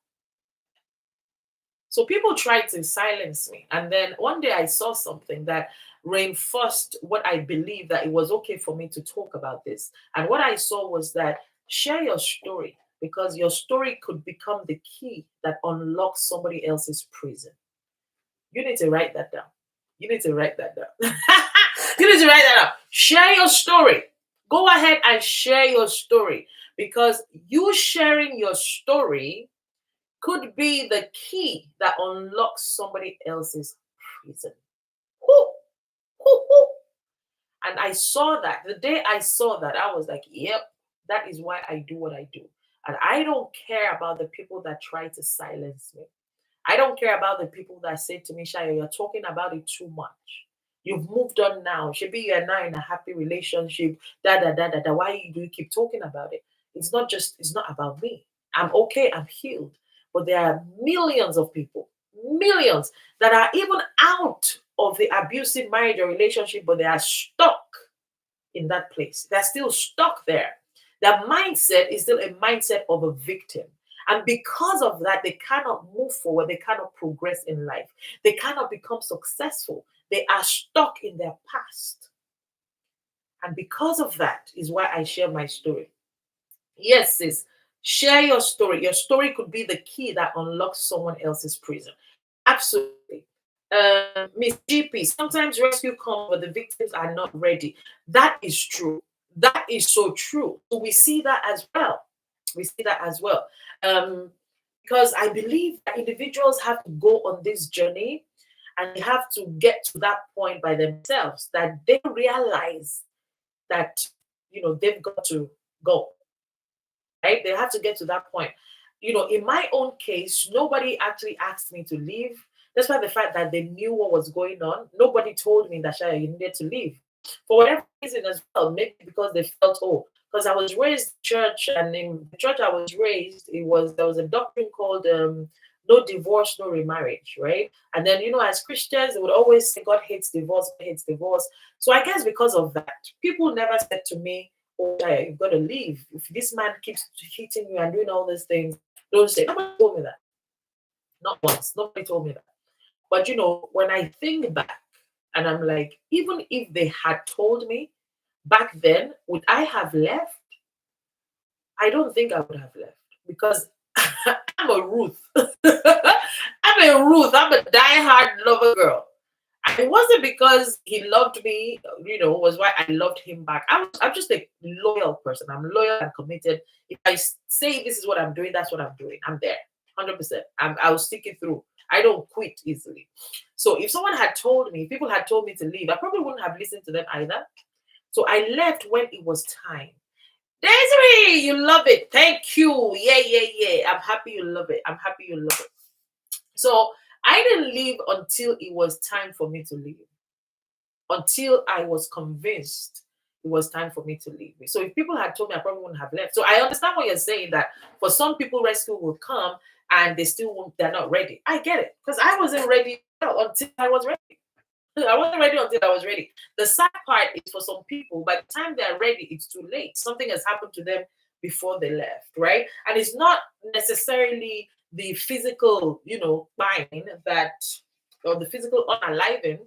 So people tried to silence me. And then one day I saw something that reinforced what I believed, that it was okay for me to talk about this. And what I saw was that share your story, because your story could become the key that unlocks somebody else's prison. You need to write that down. You need to write that down. You need to write that down. Share your story. Go ahead and share your story, because you sharing your story could be the key that unlocks somebody else's prison. Woo, woo, woo. And I saw that. The day I saw that, I was like, yep, that is why I do what I do. And I don't care about the people that try to silence me. I don't care about the people that say to me, Shaya, you're talking about it too much. You've moved on now. Maybe you're now in a happy relationship. Da da da da da. Why do you keep talking about it? It's not about me. I'm okay, I'm healed. But there are millions of people, millions that are even out of the abusive marriage or relationship, but they are stuck in that place. They're still stuck there. Their mindset is still a mindset of a victim. And because of that, they cannot move forward. They cannot progress in life. They cannot become successful. They are stuck in their past. And because of that is why I share my story. Yes, sis, share your story. Your story could be the key that unlocks someone else's prison. Absolutely. Miss GP, sometimes rescue comes, but the victims are not ready. That is true. That is so true. So we see that as well. We see that as well. Um, because I believe that individuals have to go on this journey, and they have to get to that point by themselves, that they realize that they've got to go, right? They have to get to that point. In my own case, nobody actually asked me to leave. Despite the fact that they knew what was going on, nobody told me that Shaya, you needed to leave. For whatever reason as well, maybe because they felt, oh, because I was raised in church, and in the church I was raised, there was a doctrine called no divorce, no remarriage, right? And then, as Christians, they would always say God hates divorce, God hates divorce. So I guess because of that, people never said to me, oh, Shaya, you've got to leave. If this man keeps hitting you and doing all these things, don't say. Nobody told me that. Not once. Nobody told me that. But when I think back, and I'm like, even if they had told me back then, would I have left? I don't think I would have left, because I'm a Ruth. I'm a Ruth. I'm a diehard lover girl. And it wasn't because he loved me, was why I loved him back. I'm just a loyal person. I'm loyal and committed. If I say this is what I'm doing, that's what I'm doing. I'm there, 100%. I'll stick it through. I don't quit easily. So if someone had told me, if people had told me to leave, I probably wouldn't have listened to them either. So I left when it was time. Desiree, you love it. Thank you. Yeah, yeah, yeah. I'm happy you love it. I'm happy you love it. So I didn't leave until it was time for me to leave. Until I was convinced it was time for me to leave. So if people had told me, I probably wouldn't have left. So I understand what you're saying, that for some people, rescue will come and they still won't, they're not ready. I get it. Because I wasn't ready until I was ready. I wasn't ready until I was ready. The sad part is, for some people, by the time they're ready, it's too late. Something has happened to them before they left, right? And it's not necessarily the physical, pain that, or the physical unaliving,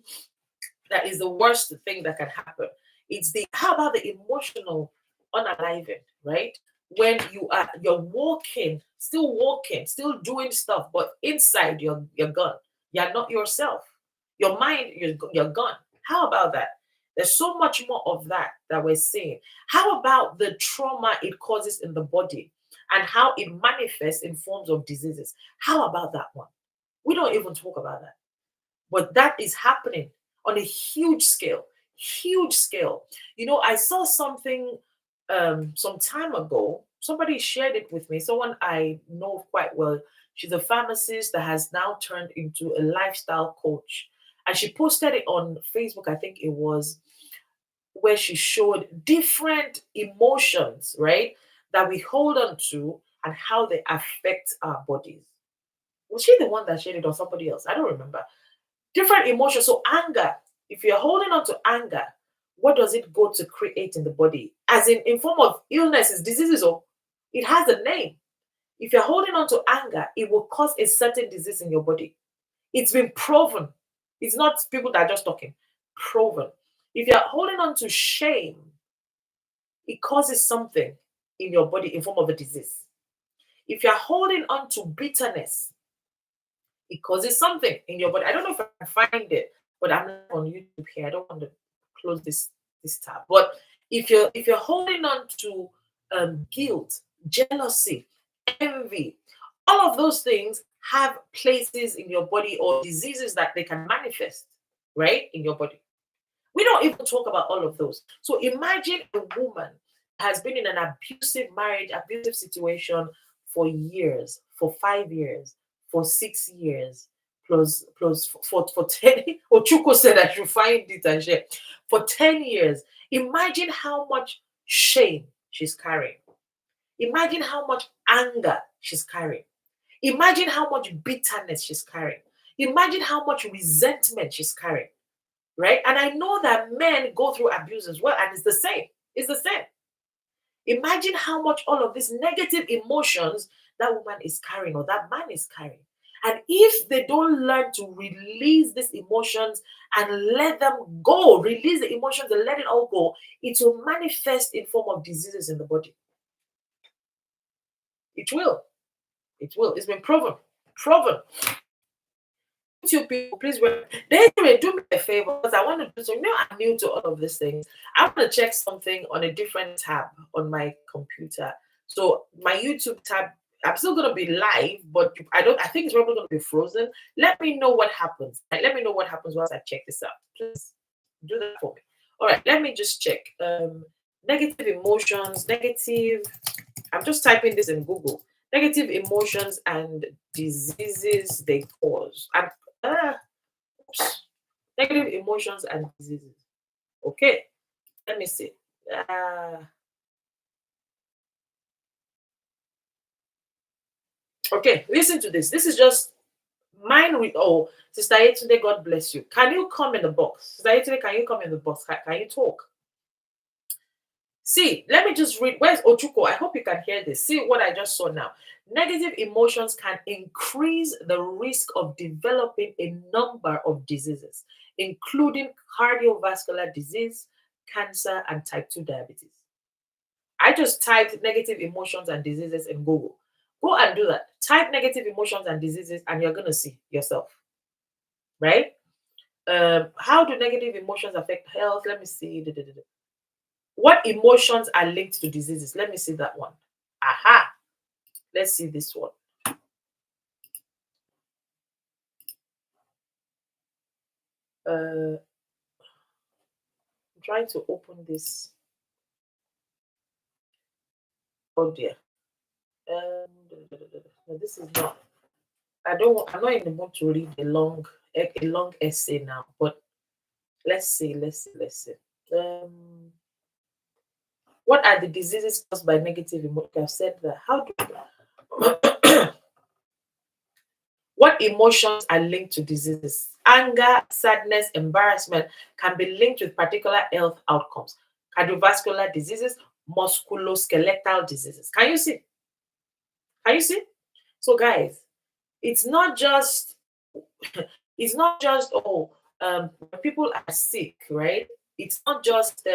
that is the worst thing that can happen. It's how about the emotional unaliving, right? When you're walking, still doing stuff, but inside you're gone. You're not yourself. Your mind, you're gone. How about that? There's so much more of that we're seeing. How about the trauma it causes in the body and how it manifests in forms of diseases? How about that one? We don't even talk about that. But that is happening on a huge scale. Huge scale. I saw something some time ago. somebody shared it with me. Someone I know quite well. She's a pharmacist that has now turned into a lifestyle coach. And she posted it on Facebook, I think it was, where she showed different emotions, right, that we hold on to and how they affect our bodies. Was she the one that shared it or somebody else? I don't remember. Different emotions. So anger, if you're holding on to anger, what does it go to create in the body? As in form of illnesses, diseases, or it has a name. If you're holding on to anger, it will cause a certain disease in your body. It's been proven. It's not people that are just talking. Proven. If you're holding on to shame, it causes something in your body in form of a disease. If you're holding on to bitterness, it causes something in your body. I don't know if I can find it, but I'm not on YouTube here. I don't want to close this tab. But if you're holding on to guilt, jealousy, envy, all of those things have places in your body or diseases that they can manifest, right, in your body. We don't even talk about all of those. So imagine a woman has been in an abusive marriage, abusive situation for years, for 5 years, for 6 years, plus for 10. Ochuko said I should find it and share. For 10 years. Imagine how much shame she's carrying. Imagine how much anger she's carrying. Imagine how much bitterness she's carrying. Imagine how much resentment she's carrying. Right? And I know that men go through abuse as well, and it's the same. It's the same. Imagine how much all of these negative emotions that woman is carrying or that man is carrying. And if they don't learn to release these emotions and let them go, release the emotions and let it all go, it will manifest in form of diseases in the body. It will. It will. It's been proven. Proven. YouTube people, please do me a favor because I want to do so. I'm new to all of these things. I want to check something on a different tab on my computer. So my YouTube tab, I'm still gonna be live, but I think it's probably gonna be frozen. Let me know what happens. Let me know what happens once I check this out. Please do that for me. All right, let me just check. Negative emotions, negative. I'm just typing this in Google. Negative emotions and diseases they cause. Negative emotions and diseases. Okay, let me see. Okay, listen to this. This is just mine. Oh, Sister Yetunde, God bless you. Can you come in the box? Sister Yetunde, can you come in the box? Can you talk? See, let me just read. Where's Ochuko? I hope you can hear this. See what I just saw now. Negative emotions can increase the risk of developing a number of diseases, including cardiovascular disease, cancer, and type 2 diabetes. I just typed negative emotions and diseases in Google. Go and do that. Type negative emotions and diseases, and you're going to see yourself. Right? How do negative emotions affect health? Let me see. What emotions are linked to diseases? Let me see that one. Aha. Let's see this one. I'm trying to open this. Oh dear. No, this is not. I'm not in the mood to read a long essay now. But let's see. What are the diseases caused by negative emotions? I've said that. How do what emotions are linked to diseases? Anger, sadness, embarrassment can be linked with particular health outcomes. Cardiovascular diseases, musculoskeletal diseases. Can you see? Can you see? So, guys, it's not just when people are sick, right? It's not just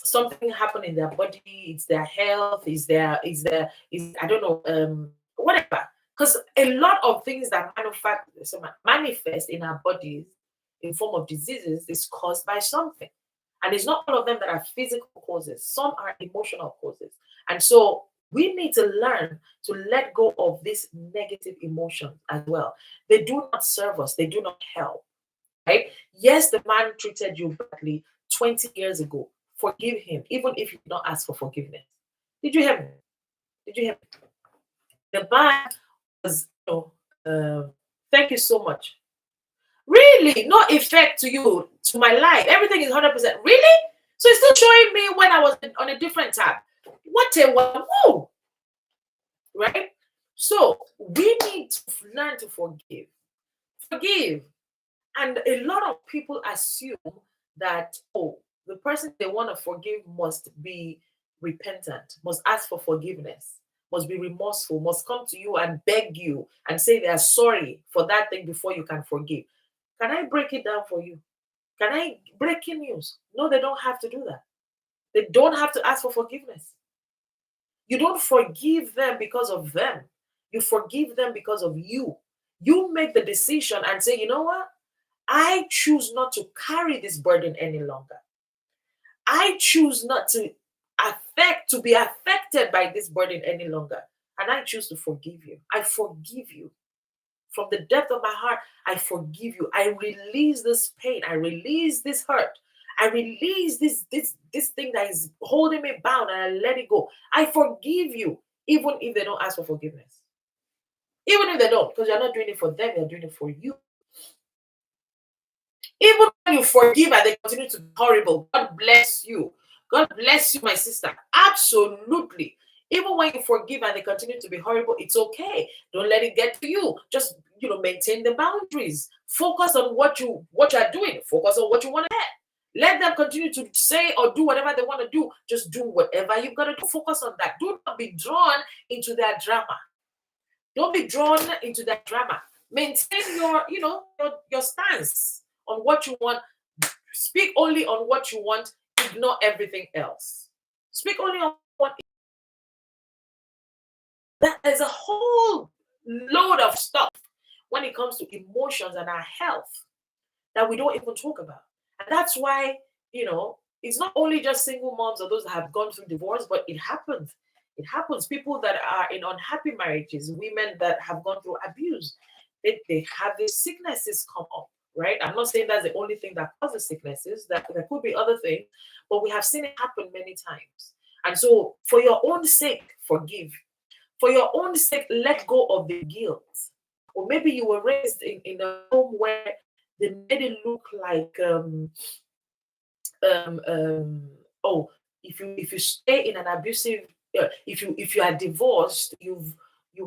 something happened in their body. It's their health. Is I don't know whatever. Because a lot of things that manifest in our bodies in form of diseases is caused by something. And it's not all of them that are physical causes. Some are emotional causes. And so we need to learn to let go of these negative emotions as well. They do not serve us. They do not help. Right? Yes, the man treated you badly 20 years ago. Forgive him, even if you don't ask for forgiveness. Did you hear me? Did you hear me? The man was, thank you so much. Really, no effect to you, to my life. Everything is 100%. Really? So it's still showing me when I was on a different tab. What a wow, right? So we need to learn to forgive. Forgive. And a lot of people assume that, oh, the person they want to forgive must be repentant, must ask for forgiveness, must be remorseful, must come to you and beg you and say they are sorry for that thing before you can forgive. Can I break it down for you? Can I breaking news? No, they don't have to do that. They don't have to ask for forgiveness. You don't forgive them because of them. You forgive them because of you. You make the decision and say, you know what? I choose not to carry this burden any longer. I choose not to be affected by this burden any longer. And I choose to forgive you. I forgive you. From the depth of my heart, I forgive you. I release this pain. I release this hurt. I release this thing that is holding me bound and I let it go. I forgive you, even if they don't ask for forgiveness. Even if they don't, because you're not doing it for them, you're doing it for you. Even when you forgive and they continue to be horrible, God bless you. God bless you, my sister. Absolutely. Even when you forgive and they continue to be horrible, it's okay. Don't let it get to you. Just maintain the boundaries. Focus on what you are doing. Focus on what you want to get. Let them continue to say or do whatever they want to do. Just do whatever you've got to do. Focus on that. Do not be drawn into that drama. Don't be drawn into that drama. Maintain your stance on what you want. Speak only on what you want. Ignore everything else. Speak only on what. There's a whole load of stuff when it comes to emotions and our health that we don't even talk about. And that's why, it's not only just single moms or those that have gone through divorce, but it happens. It happens. People that are in unhappy marriages, women that have gone through abuse, they have these sicknesses come up, right? I'm not saying that's the only thing that causes sicknesses, that there could be other things, but we have seen it happen many times. And so, for your own sake, forgive. For your own sake, let go of the guilt. Or maybe you were raised in a home where they made it look like oh, if you stay in an abusive, if you are divorced, you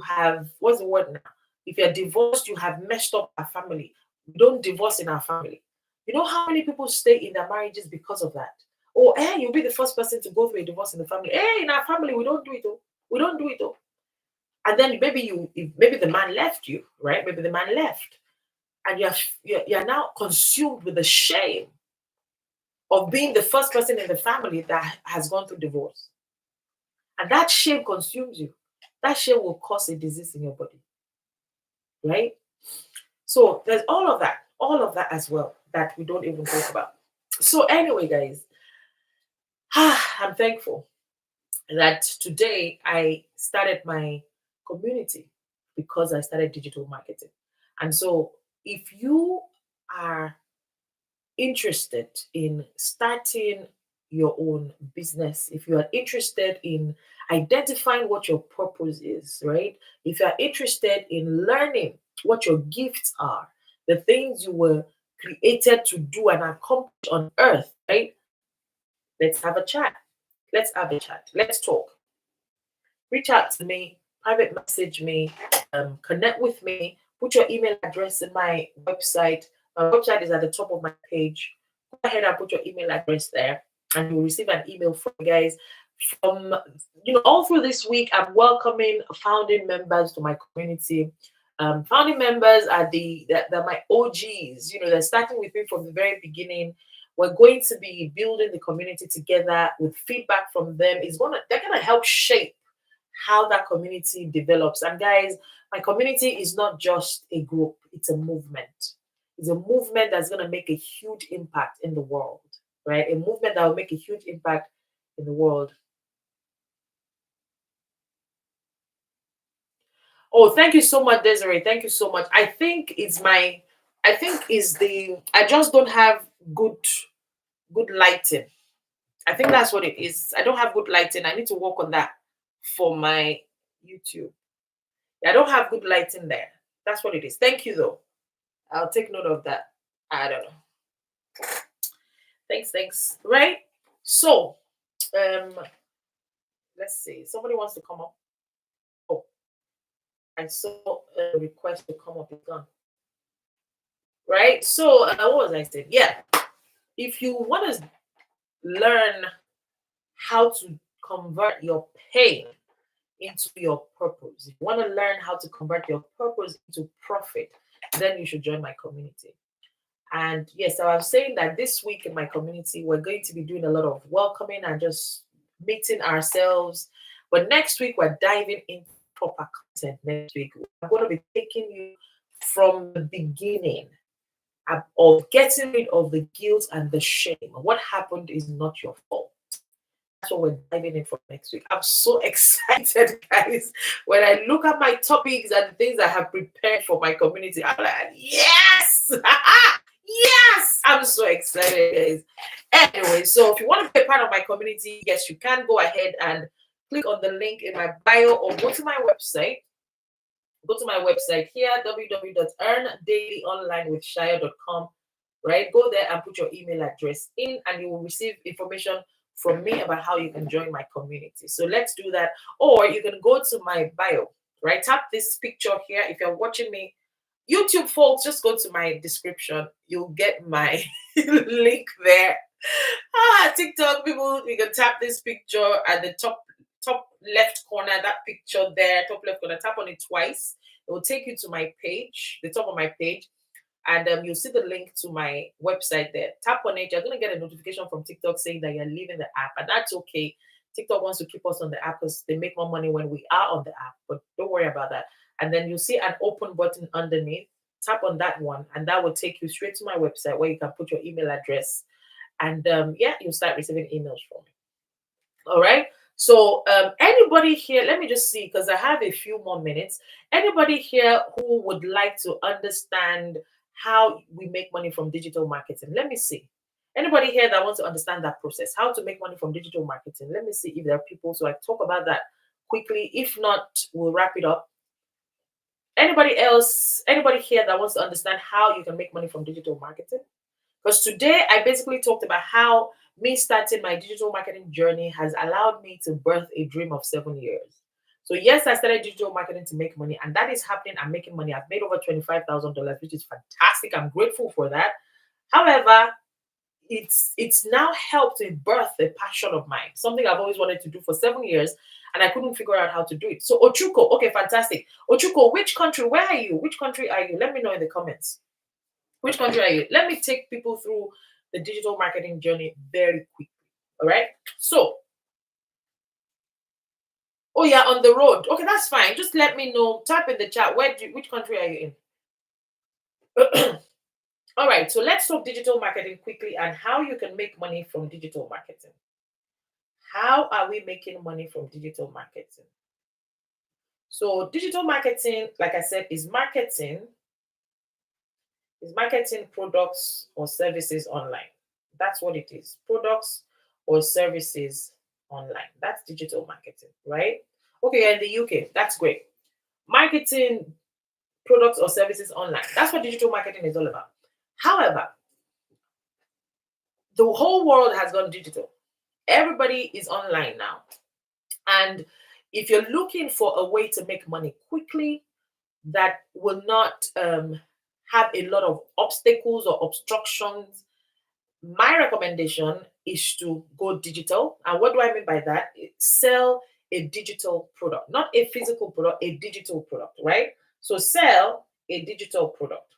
have, what's the word now? If you're divorced, you have messed up a family. We don't divorce in our family. You know how many people stay in their marriages because of that? Oh, hey, you'll be the first person to go through a divorce in the family. Hey, in our family, we don't do it. Oh. We don't do it. Oh. And then maybe the man left you, right? Maybe the man left, and you're now consumed with the shame of being the first person in the family that has gone through divorce. And that shame consumes you. That shame will cause a disease in your body. Right? So there's all of that as well that we don't even talk about. So anyway, guys, I'm thankful that today I started my community because I started digital marketing. And so if you are interested in starting your own business, if you are interested in identifying what your purpose is, right? If you are interested in learning what your gifts are, the things you were created to do and accomplish on earth, right? Let's have a chat. Let's have a chat. Let's talk. Reach out to me, private message me, connect with me, put your email address in my website. My website is at the top of my page. Go ahead and put your email address there, and you'll receive an email from you guys. From all through this week, I'm welcoming founding members to my community. Founding members are they're my OGs. They're starting with me from the very beginning. We're going to be building the community together with feedback from them. They're gonna help shape how that community develops. And guys, my community is not just a group, it's a movement. It's a movement that's going to make a huge impact in the world, right? A movement that will make a huge impact in the world. Oh, thank you so much, Desiree. Thank you so much. I just don't have good lighting. I think that's what it is. I don't have good lighting. I need to work on that for my YouTube. I don't have good lighting there. That's what it is. Thank you though. I'll take note of that. I don't know. Thanks. Right? So, let's see. Somebody wants to come up. Oh, I saw a request to come up. It's gone. Right? So, what was I saying? Yeah. If you want to learn how to convert your pain into your purpose, if you want to learn how to convert your purpose into profit, then you should join my community. And yes, I was saying that this week in my community, we're going to be doing a lot of welcoming and just meeting ourselves. But next week, we're diving into proper content. Next week, we're going to be taking you from the beginning of getting rid of the guilt and the shame. What happened is not your fault. That's what we're diving in for next week. I'm so excited, guys. When I look at my topics and things I have prepared for my community, I'm like, yes! Yes! I'm so excited, guys. Anyway, so if you want to be a part of my community, yes, you can go ahead and click on the link in my bio or go to my website. Go to my website here, www.earndailyonlinewithshire.com. Right? Go there and put your email address in, and you will receive information from me about how you can join my community. So let's do that. Or you can go to my bio, right? Tap this picture here. If you're watching me, YouTube folks, just go to my description. You'll get my link there. TikTok people, you can tap this picture at the top left corner, that picture there, top left corner, tap on it twice. It will take you to my page, the top of my page, and you'll see the link to my website there. Tap on it. You're going to get a notification from TikTok saying that you're leaving the app, and that's okay. TikTok wants to keep us on the app because they make more money when we are on the app, but don't worry about that. And then you'll see an open button underneath. Tap on that one, and that will take you straight to my website where you can put your email address, and you'll start receiving emails from me. All right. So anybody here, let me just see, because I have a few more minutes. Anybody here who would like to understand how we make money from digital marketing? Let me see. Anybody here that wants to understand that process, how to make money from digital marketing? Let me see if there are people, so I talk about that quickly. If not, we'll wrap it up. Anybody else, anybody here that wants to understand how you can make money from digital marketing? Because today I basically talked about how me starting my digital marketing journey has allowed me to birth a dream of 7 years. So yes, I started digital marketing to make money, and that is happening. I'm making money. I've made over $25,000, which is fantastic. I'm grateful for that. However, it's now helped to birth a passion of mine, something I've always wanted to do for 7 years, and I couldn't figure out how to do it. So Ochuko, okay, fantastic. Ochuko, which country? Where are you? Which country are you? Let me know in the comments. Which country are you? Let me take people through the digital marketing journey very quickly. All right. So, oh yeah, on the road. Okay, that's fine. Just let me know. Type in the chat. Which country are you in? All right. So let's talk digital marketing quickly and how you can make money from digital marketing. How are we making money from digital marketing? So digital marketing, like I said, is marketing products or services online. That's what it is. Products or services online. That's digital marketing, right? Okay, you're in the UK. That's great. Marketing products or services online. That's what digital marketing is all about. However, the whole world has gone digital. Everybody is online now. And if you're looking for a way to make money quickly that will not have a lot of obstacles or obstructions, my recommendation is to go digital. And what do I mean by that? Sell a digital product, not a physical product, a digital product, right? So sell a digital product.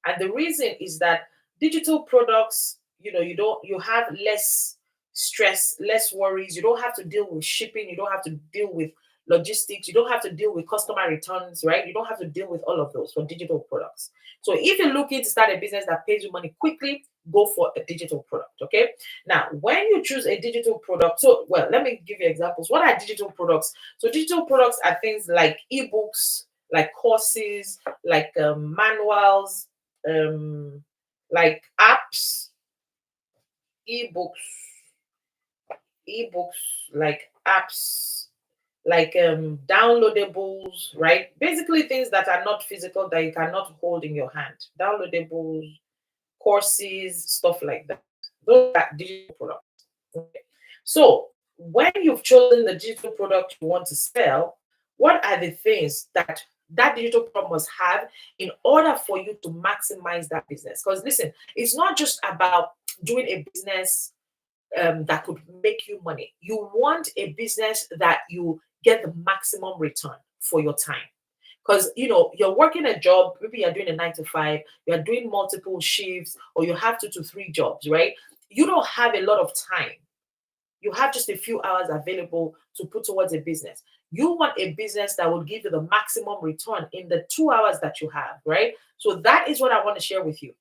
And the reason is that digital products, you have less stress, less worries. You don't have to deal with shipping. You don't have to deal with logistics. You don't have to deal with customer returns, right? You don't have to deal with all of those for digital products. So if you're looking to start a business that pays you money quickly, go for a digital product. Okay. Now, when you choose a digital product, let me give you examples. What are digital products? So digital products are things like ebooks, like courses, like manuals, like apps, ebooks, like apps, like downloadables, right? Basically things that are not physical, that you cannot hold in your hand. Downloadables, courses, stuff like that. Those are digital products. Okay. So when you've chosen the digital product you want to sell, what are the things that that digital product must have in order for you to maximize that business? Because listen, it's not just about doing a business that could make you money. You want a business that you get the maximum return for your time. Because you're working a job, maybe you're doing a 9 to 5, you're doing multiple shifts, or you have 2 to 3 jobs, right? You don't have a lot of time. You have just a few hours available to put towards a business. You want a business that will give you the maximum return in the 2 hours that you have, right? So that is what I want to share with you.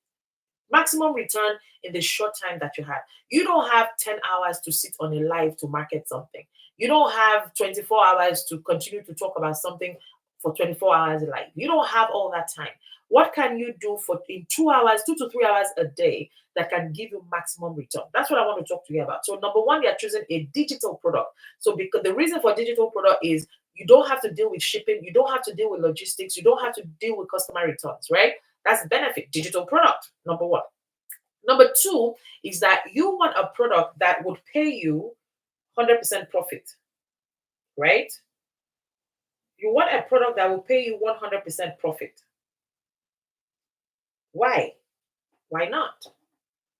Maximum return in the short time that you have. You don't have 10 hours to sit on a live to market something. You don't have 24 hours to continue to talk about something for 24 hours live. You don't have all that time. What can you do for in 2 hours, 2 to 3 hours a day that can give you maximum return? That's what I want to talk to you about. So number one, you're choosing a digital product. So because the reason for digital product is you don't have to deal with shipping, you don't have to deal with logistics, you don't have to deal with customer returns, right? That's benefit, digital product, number one. Number two is that you want a product that would pay you 100% profit, right? You want a product that will pay you 100% profit. Why? Why not?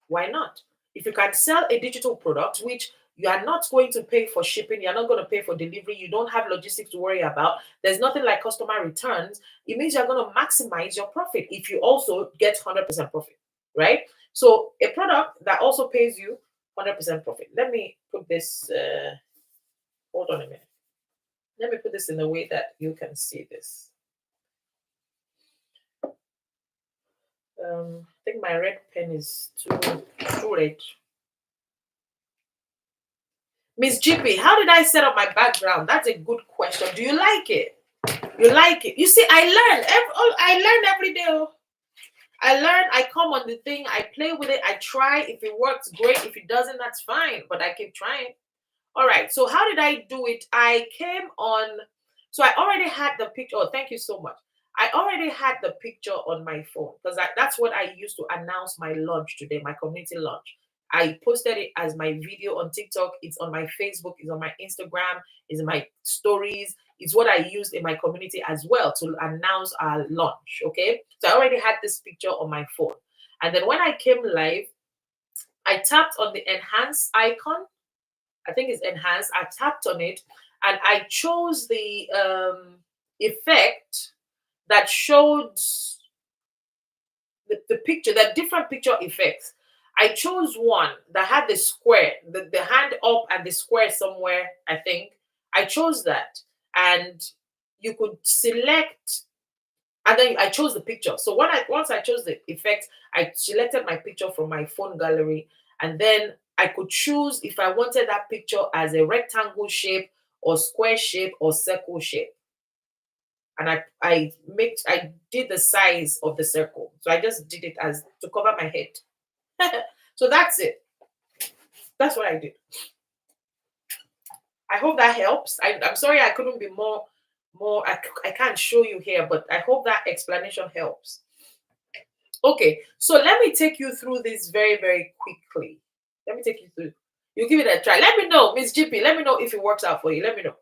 Why not? If you can sell a digital product, which you are not going to pay for shipping, you're not going to pay for delivery, you don't have logistics to worry about, there's nothing like customer returns, it means you're going to maximize your profit if you also get 100% profit, right? So, a product that also pays you 100% profit. Let me put this, hold on a minute. Let me put this in a way that you can see this. I think my red pen is too red. Miss GP, how did I set up my background? That's a good question. Do you like it? You like it? You see, I learn. I learn every day. Oh. I learn. I come on the thing. I play with it. I try. If it works, great. If it doesn't, that's fine. But I keep trying. All right. So how did I do it? I came on. So I already had the picture. Oh, thank you so much. I already had the picture on my phone because that's what I used to announce my launch today, my community launch. I posted it as my video on TikTok. It's on my Facebook. It's on my Instagram. It's in my stories. It's what I used in my community as well to announce our launch. Okay. So I already had this picture on my phone. And then when I came live, I tapped on the enhance icon. I think it's enhanced. I tapped on it and I chose the effect that showed the picture, the different picture effects. I chose one that had the square, the hand up and the square somewhere, I think. I chose that. And you could select, and then I chose the picture. So once I chose the effect, I selected my picture from my phone gallery, and then I could choose if I wanted that picture as a rectangle shape or square shape or circle shape. And I did the size of the circle. So I just did it as to cover my head. So that's it. That's what I did. I hope that helps. I'm sorry I couldn't be more. I can't show you here, but I hope that explanation helps. Okay, so let me take you through this very, very quickly. Let me take you through. You give it a try. Let me know, Miss GP. Let me know if it works out for you. Let me know.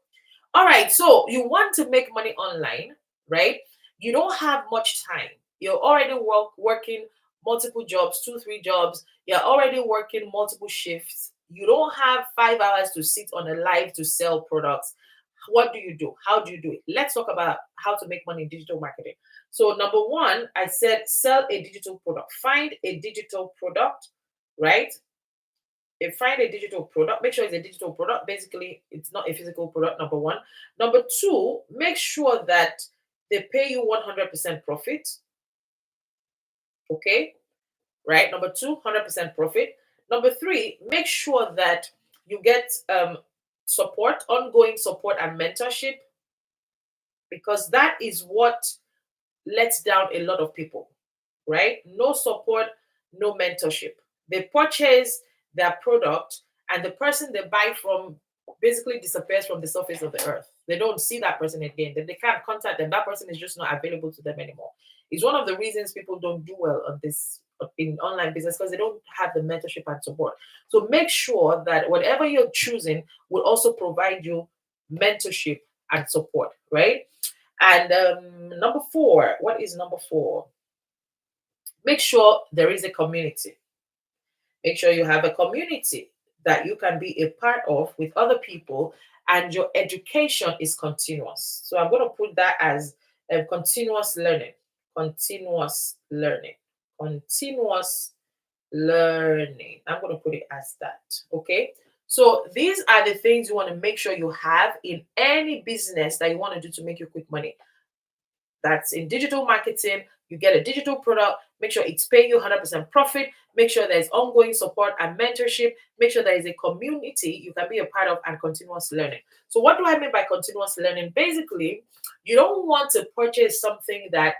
All right, so you want to make money online, right? You don't have much time. You're already working multiple jobs, 2, 3 jobs. You're already working multiple shifts. You don't have 5 hours to sit on a live to sell products. What do you do? How do you do it? Let's talk about how to make money in digital marketing. So, number one, I said sell a digital product. Find a digital product, right? Find a digital product. Make sure it's a digital product. Basically, it's not a physical product, number one. Number two, make sure that they pay you 100% profit. Okay, right? Number two, 100% profit. Number three, make sure that you get support, ongoing support and mentorship, because that is what lets down a lot of people, right? No support, no mentorship. They purchase their product and the person they buy from basically disappears from the surface of the earth. They don't see that person again. Then they can't contact them. That person is just not available to them anymore. It's one of the reasons people don't do well on this in online business, because they don't have the mentorship and support. So make sure that whatever you're choosing will also provide you mentorship and support, right? And number four, what is number four? Make sure there is a community. Make sure you have a community that you can be a part of with other people, and your education is continuous. So I'm going to put that as continuous learning, continuous learning, continuous learning. I'm going to put it as that. Okay. So these are the things you want to make sure you have in any business that you want to do to make you quick money. That's in digital marketing. You get a digital product, make sure it's paying you 100% profit, make sure there's ongoing support and mentorship, make sure there is a community you can be a part of, and continuous learning. So what do I mean by continuous learning? Basically, you don't want to purchase something that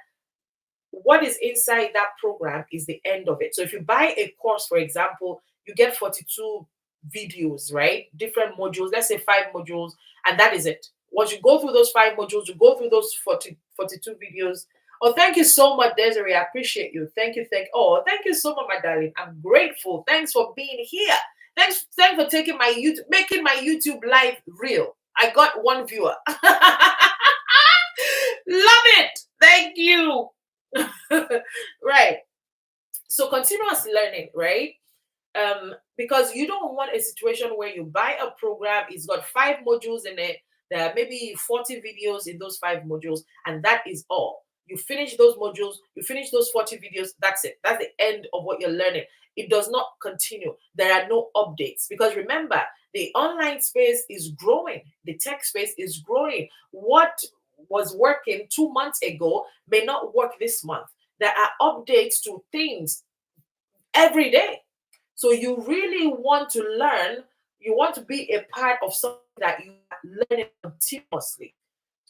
what is inside that program is the end of it. So if you buy a course, for example, you get 42 videos, right? Different modules, let's say 5 modules, and that is it. Once you go through those 5 modules, you go through those 42 videos. Oh, thank you so much, Desiree. I appreciate you. Thank you. Thank you so much, my darling. I'm grateful. Thanks for being here. Thanks for taking my YouTube, making my YouTube live real. I got 1 viewer. Love it. Thank you. Right. So continuous learning, right? Because you don't want a situation where you buy a program, it's got 5 modules in it, there are maybe 40 videos in those 5 modules, and that is all. You finish those modules, you finish those 40 videos, that's it. That's the end of what you're learning. It does not continue. There are no updates, because remember, the online space is growing, the tech space is growing. What was working 2 months ago may not work this month. There are updates to things every day. So you really want to learn, you want to be a part of something that you are learning continuously.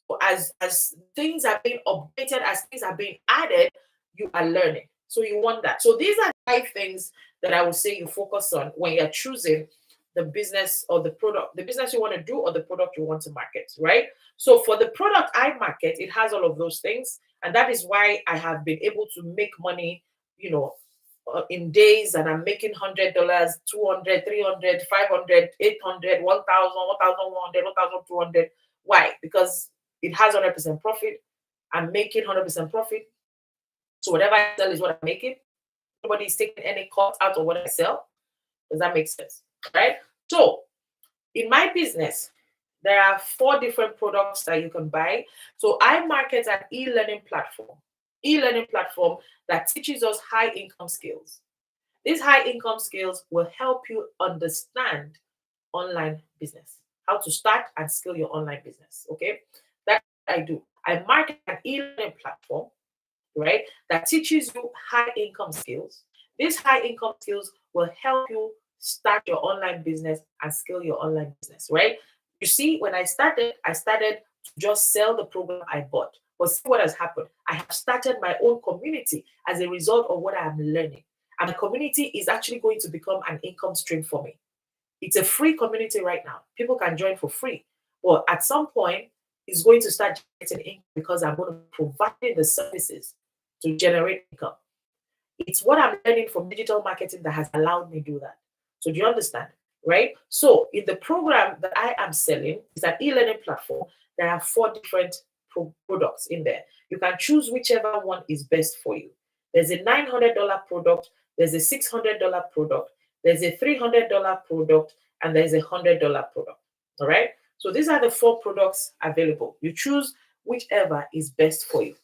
So as things are being updated, as things are being added, you are learning. So you want that. So these are 5 things that I would say you focus on when you're choosing the business or the product, the business you want to do or the product you want to market, right? So for the product I market, it has all of those things. And that is why I have been able to make money, in days, and I'm making $100, 200, 300, 500, 800, 1,000, 1,100, 1,200. Why? Because it has 100% profit. I'm making 100% profit. So whatever I sell is what I'm making. Nobody's taking any cost out of what I sell. Does that make sense? Right? So in my business, there are 4 different products that you can buy. So I market an e-learning platform that teaches us high income skills. These high income skills will help you understand online business, how to start and scale your online business. Okay, that's what I do. I market an e-learning platform, right, that teaches you high income skills. These high income skills will help you start your online business and scale your online business, right? You see, when I started to just sell the program I bought. But see what has happened. I have started my own community as a result of what I am learning. And the community is actually going to become an income stream for me. It's a free community right now. People can join for free. Well, at some point, it's going to start generating income because I'm going to provide the services to generate income. It's what I'm learning from digital marketing that has allowed me to do that. So do you understand? Right? So in the program that I am selling, it's an e-learning platform. There are 4 different products in there. You can choose whichever one is best for you. There's a $900 product, there's a $600 product, there's a $300 product, and there's a $100 product. All right. So these are the 4 products available. You choose whichever is best for you.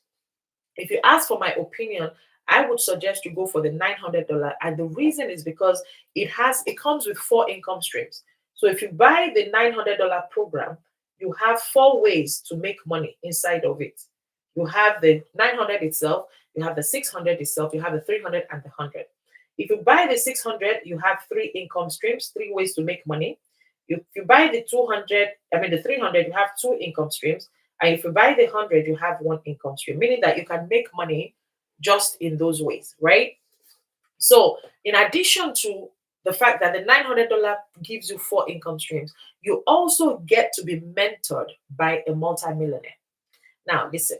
If you ask for my opinion, I would suggest you go for the $900. And the reason is because it comes with 4 income streams. So if you buy the $900 program, you have 4 ways to make money inside of it. You have the 900 itself, you have the 600 itself, you have the 300 and the 100. If you buy the 600, you have 3 income streams, 3 ways to make money. If you buy the 300, you have 2 income streams. And if you buy the 100, you have 1 income stream, meaning that you can make money just in those ways, right? So in addition to the fact that the $900 gives you 4 income streams, you also get to be mentored by a multimillionaire. Now, listen,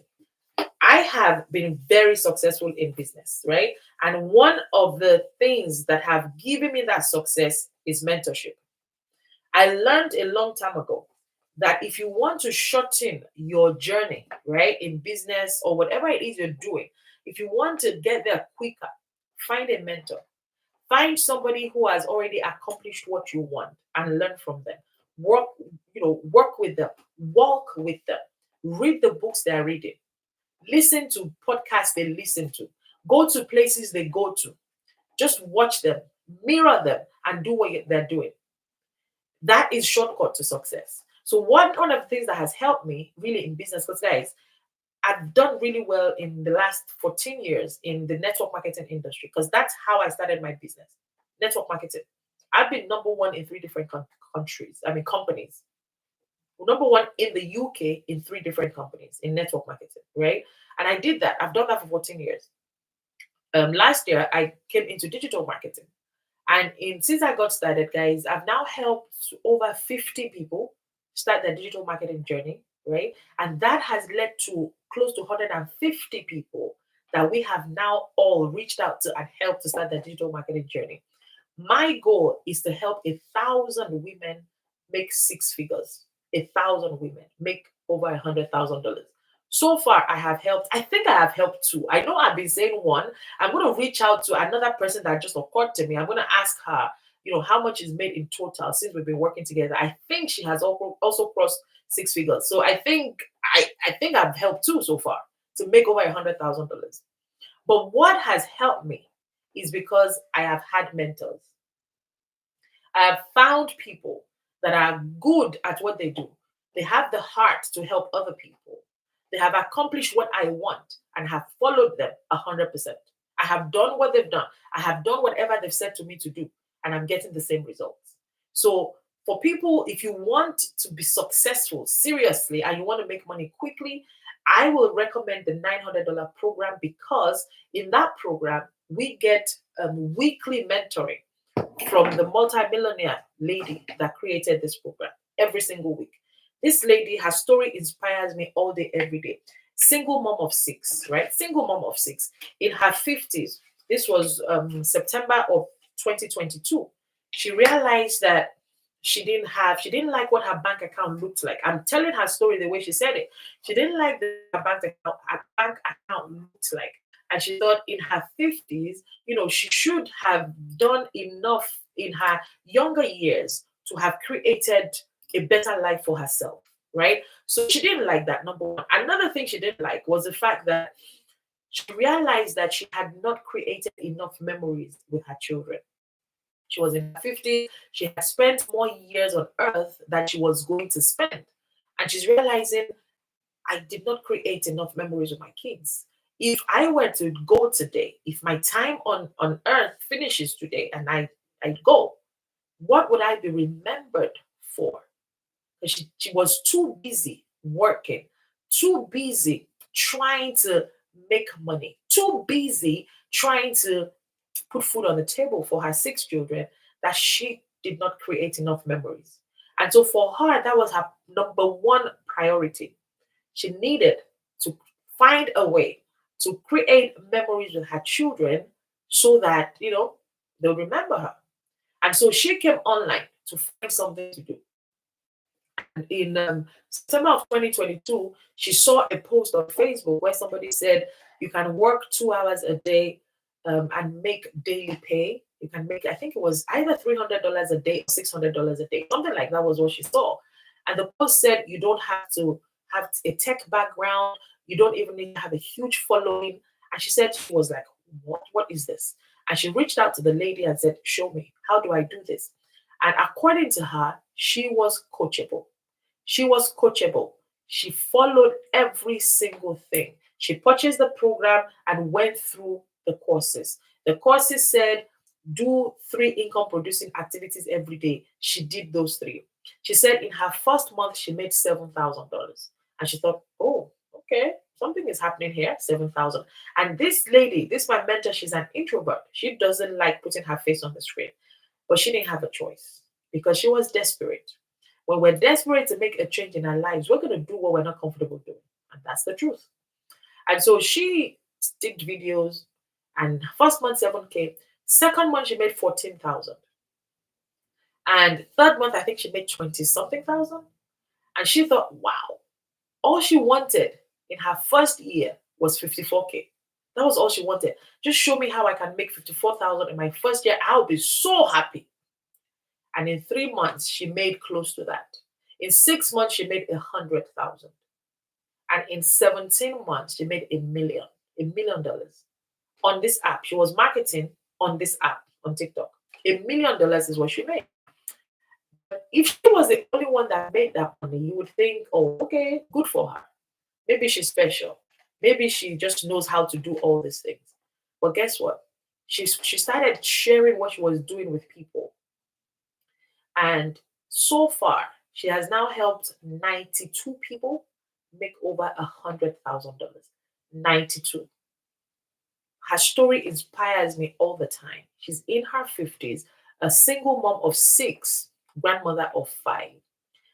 I have been very successful in business, right? And one of the things that have given me that success is mentorship. I learned a long time ago that if you want to shorten your journey, right, in business or whatever it is you're doing, if you want to get there quicker, find a mentor. Find somebody who has already accomplished what you want and learn from them. Work, work with them, walk with them, read the books they're reading, listen to podcasts they listen to, go to places they go to. Just watch them, mirror them, and do what they're doing. That is shortcut to success. So one of the things that has helped me really in business, because guys, I've done really well in the last 14 years in the network marketing industry because that's how I started my business. Network marketing. I've been number one in 3 different countries. I mean, companies. Number one in the UK in 3 different companies in network marketing, right? And I did that. I've done that for 14 years. Last year, I came into digital marketing. And since I got started, guys, I've now helped over 50 people start their digital marketing journey, right? And that has led to close to 150 people that we have now all reached out to and helped to start their digital marketing journey. My goal is to help 1,000 women make 6 figures. 1,000 women make over $100,000. So far, I have helped. I think I have helped 2. I know I've been saying 1. I'm going to reach out to another person that just occurred to me. I'm going to ask her, how much is made in total since we've been working together. I think she has also crossed 6 figures. So I think I've helped 2 so far to make over $100,000. But what has helped me is because I have had mentors. I have found people that are good at what they do. They have the heart to help other people. They have accomplished what I want and have followed them 100%. I have done what they've done. I have done whatever they've said to me to do, and I'm getting the same results. So, for people, if you want to be successful seriously and you want to make money quickly, I will recommend the $900 program because in that program, we get weekly mentoring from the multimillionaire lady that created this program every single week. This lady, her story inspires me all day, every day. Single mom of 6, right? Single mom of 6 in her 50s. This was September of 2022. She realized that she didn't like what her bank account looked like. I'm telling her story the way she said it. She didn't like the bank account looked like. And she thought in her 50s, she should have done enough in her younger years to have created a better life for herself, right? So she didn't like that, number one. Another thing she didn't like was the fact that she realized that she had not created enough memories with her children. She was in her 50s. She had spent more years on earth than she was going to spend. And she's realizing, I did not create enough memories with my kids. If I were to go today, if my time on earth finishes today and I go, what would I be remembered for? She was too busy working, too busy trying to make money, too busy trying to put food on the table for her 6 children that she did not create enough memories. And so for her, that was her number one priority. She needed to find a way to create memories with her children so that, they'll remember her. And so she came online to find something to do. And in September of 2022, she saw a post on Facebook where somebody said, you can work 2 hours a day and make daily pay. You can make, I think it was either $300 a day or $600 a day. Something like that was what she saw. And the post said, you don't have to have a tech background. You don't even need to have a huge following. And she said, she was like, what is this? And she reached out to the lady and said, show me, how do I do this? And according to her, she was coachable. She was coachable. She followed every single thing. She purchased the program and went through the courses. The courses said, do 3 income producing activities every day. She did those 3. She said in her first month, she made $7,000. And she thought, oh, okay, something is happening here, 7,000. And this lady, this my mentor, she's an introvert. She doesn't like putting her face on the screen. But she didn't have a choice because she was desperate. When we're desperate to make a change in our lives, we're going to do what we're not comfortable doing. And that's the truth. And so she did videos, and first month 7K, second month she made 14,000. And third month, I think she made 20 something thousand. And she thought, wow, all she wanted in her first year was 54K. That was all she wanted. Just show me how I can make 54,000 in my first year. I'll be so happy. And in 3 months, she made close to that. In 6 months, she made 100,000. And in 17 months, she made $1 million on this app. She was marketing on this app on TikTok. $1 million is what she made. But if she was the only one that made that money, you would think, oh, okay, good for her. Maybe she's special. Maybe she just knows how to do all these things. But guess what? She started sharing what she was doing with people. And so far, she has now helped 92 people make over $100,000. 92. Her story inspires me all the time. She's in her 50s, a single mom of 6, grandmother of 5.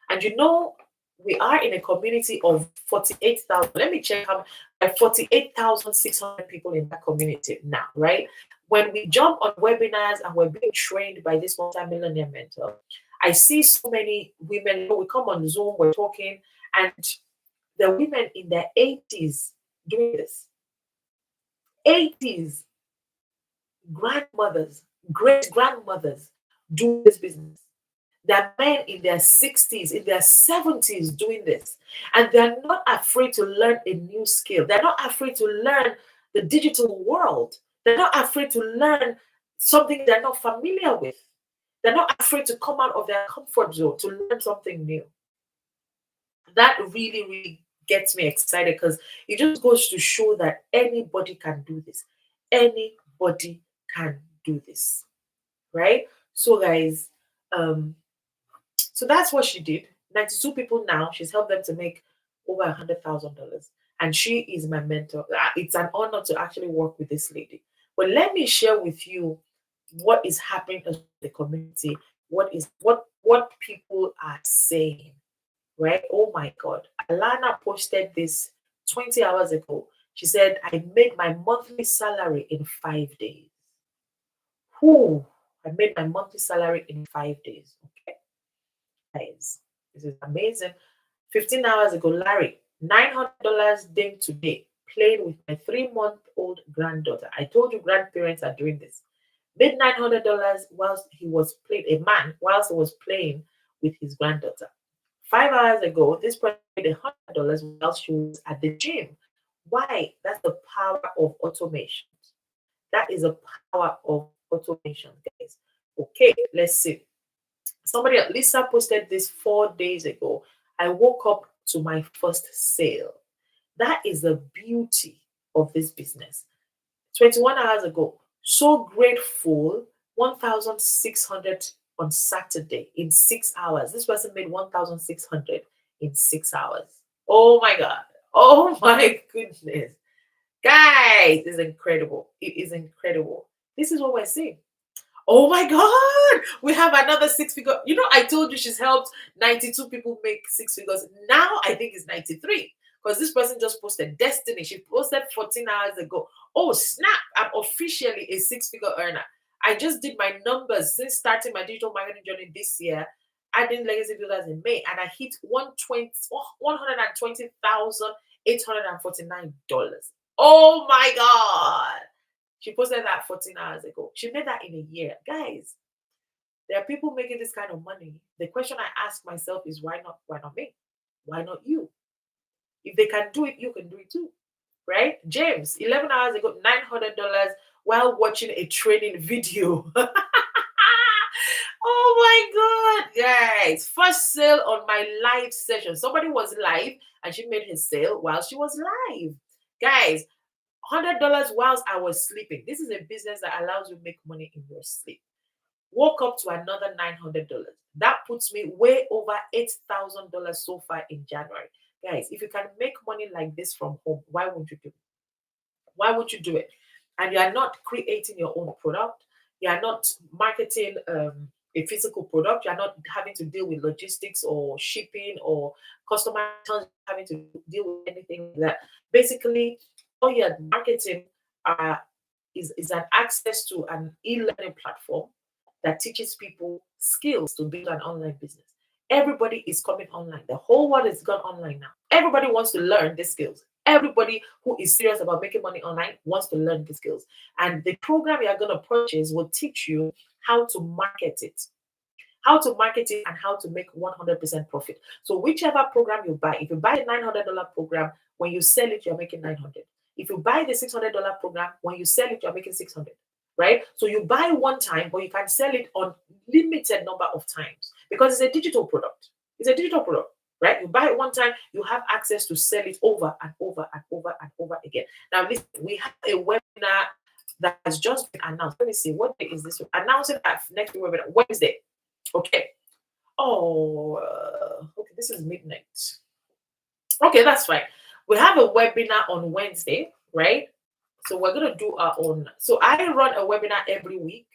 And you know, we are in a community of 48,000. Let me check how 48,600 people in that community now, right? When we jump on webinars and we're being trained by this multi-millionaire mentor, I see so many women. We come on Zoom, we're talking, and the women in their 80s doing this. 80s, grandmothers, great grandmothers doing this business. There are men in their 60s, in their 70s doing this. And they're not afraid to learn a new skill. They're not afraid to learn the digital world. They're not afraid to learn something they're not familiar with. They're not afraid to come out of their comfort zone to learn something new. That really, really gets me excited because it just goes to show that anybody can do this. Anybody can do this. Right? So, guys, so that's what she did. 92 people now. She's helped them to make over $100,000. And she is my mentor. It's an honor to actually work with this lady. But let me share with you what is happening in the community. What people are saying. Right? Oh my God. Alana posted this 20 hours ago. She said, I made my monthly salary in 5 days. Who? I made my monthly salary in 5 days. Okay. Guys, this is amazing. 15 hours ago, Larry, $900 ding today, playing with my 3-month-old granddaughter. I told you grandparents are doing this. Made $900 whilst he was playing, a man, whilst he was playing with his granddaughter. 5 hours ago, this person made $100 while she was at the gym. Why? That's the power of automation. That is the power of automation, guys. Okay, let's see. Somebody, Lisa, posted this 4 days ago. I woke up to my first sale. That is the beauty of this business. 21 hours ago, so grateful, 1,600 on Saturday in 6 hours. This person made 1,600 in 6 hours. Oh my God. Oh my goodness. Guys, it's incredible. It is incredible. This is what we're seeing. Oh my God, we have another 6-figure. You know, I told you she's helped 92 people make 6 figures. Now I think it's 93 because this person just posted Destiny. She posted 14 hours ago. Oh, snap. I'm officially a 6-figure earner. I just did my numbers since starting my digital marketing journey this year, adding legacy builders in May, and I hit $120,849. Oh my God. She posted that 14 hours ago. She made that in a year. Guys, there are people making this kind of money. The question I ask myself is why not? Why not me? Why not you? If they can do it, you can do it too. Right? James, 11 hours ago, $900 while watching a training video. Oh my God, guys. First sale on my live session. Somebody was live and she made his sale while she was live. Guys, $100 whilst I was sleeping. This is a business that allows you to make money in your sleep. Woke up to another $900. That puts me way over $8,000 so far in January. Guys, if you can make money like this from home, why won't you do it? Why won't you do it? And you are not creating your own product. You are not marketing a physical product. You are not having to deal with logistics or shipping or customer having to deal with anything like that. Basically, all you're marketing uh, is an access to an e-learning platform that teaches people skills to build an online business. Everybody is coming online. The whole world has gone online now. Everybody wants to learn these skills. Everybody who is serious about making money online wants to learn the skills. And the program you're going to purchase will teach you how to market it, and how to make 100% profit. So whichever program you buy, if you buy a $900 program, when you sell it, you're making 900. If you buy the $600 program, when you sell it, you're making 600, right? So you buy one time, but you can sell it on limited number of times because it's a digital product. It's a digital product, right? You buy it one time, you have access to sell it over and over and over and over again. Now, listen, we have a webinar that has just been announced. Let me see, what day is this? Announcing that next webinar, Wednesday. Okay. Oh, okay. This is midnight. Okay, that's fine. We have a webinar on Wednesday, right? So we're gonna do our own. So I run a webinar every week,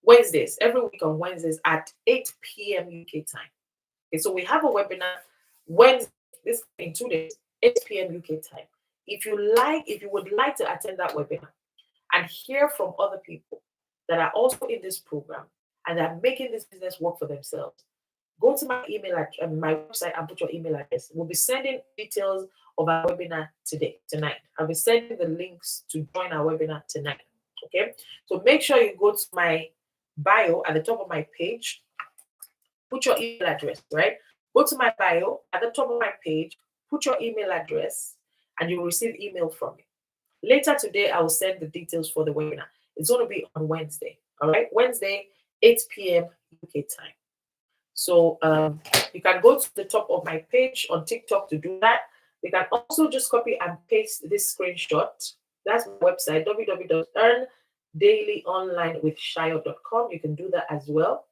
Wednesdays, every week on Wednesdays at 8 p.m. UK time. Okay, so we have a webinar Wednesday, this in 2 days, 8 p.m. UK time. If you would like to attend that webinar and hear from other people that are also in this program and are making this business work for themselves, go to my email at my website and put your email address. We'll be sending details of our webinar tonight. I'll be sending the links to join our webinar tonight. Okay, so make sure you go to my bio at the top of my page, put your email address, right? Go to my bio at the top of my page, put your email address, and you will receive email from me. Later today, I will send the details for the webinar. It's going to be on Wednesday. All right, Wednesday, 8 p.m. UK time. So you can go to the top of my page on TikTok to do that. You can also just copy and paste this screenshot. That's my website, www.earndailyonlinewithshayo.com. You can do that as well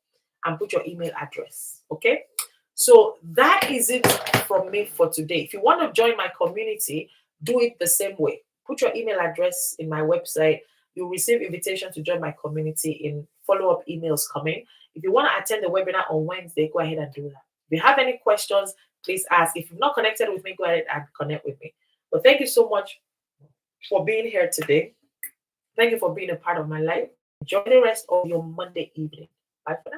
and put your email address. Okay. So that is it from me for today. If you want to join my community, do it the same way. Put your email address in my website. You'll receive invitation to join my community in follow-up emails coming. If you want to attend the webinar on Wednesday, go ahead and do that. If you have any questions, please ask. If you're not connected with me, go ahead and connect with me. But thank you so much for being here today. Thank you for being a part of my life. Enjoy the rest of your Monday evening. Bye for now.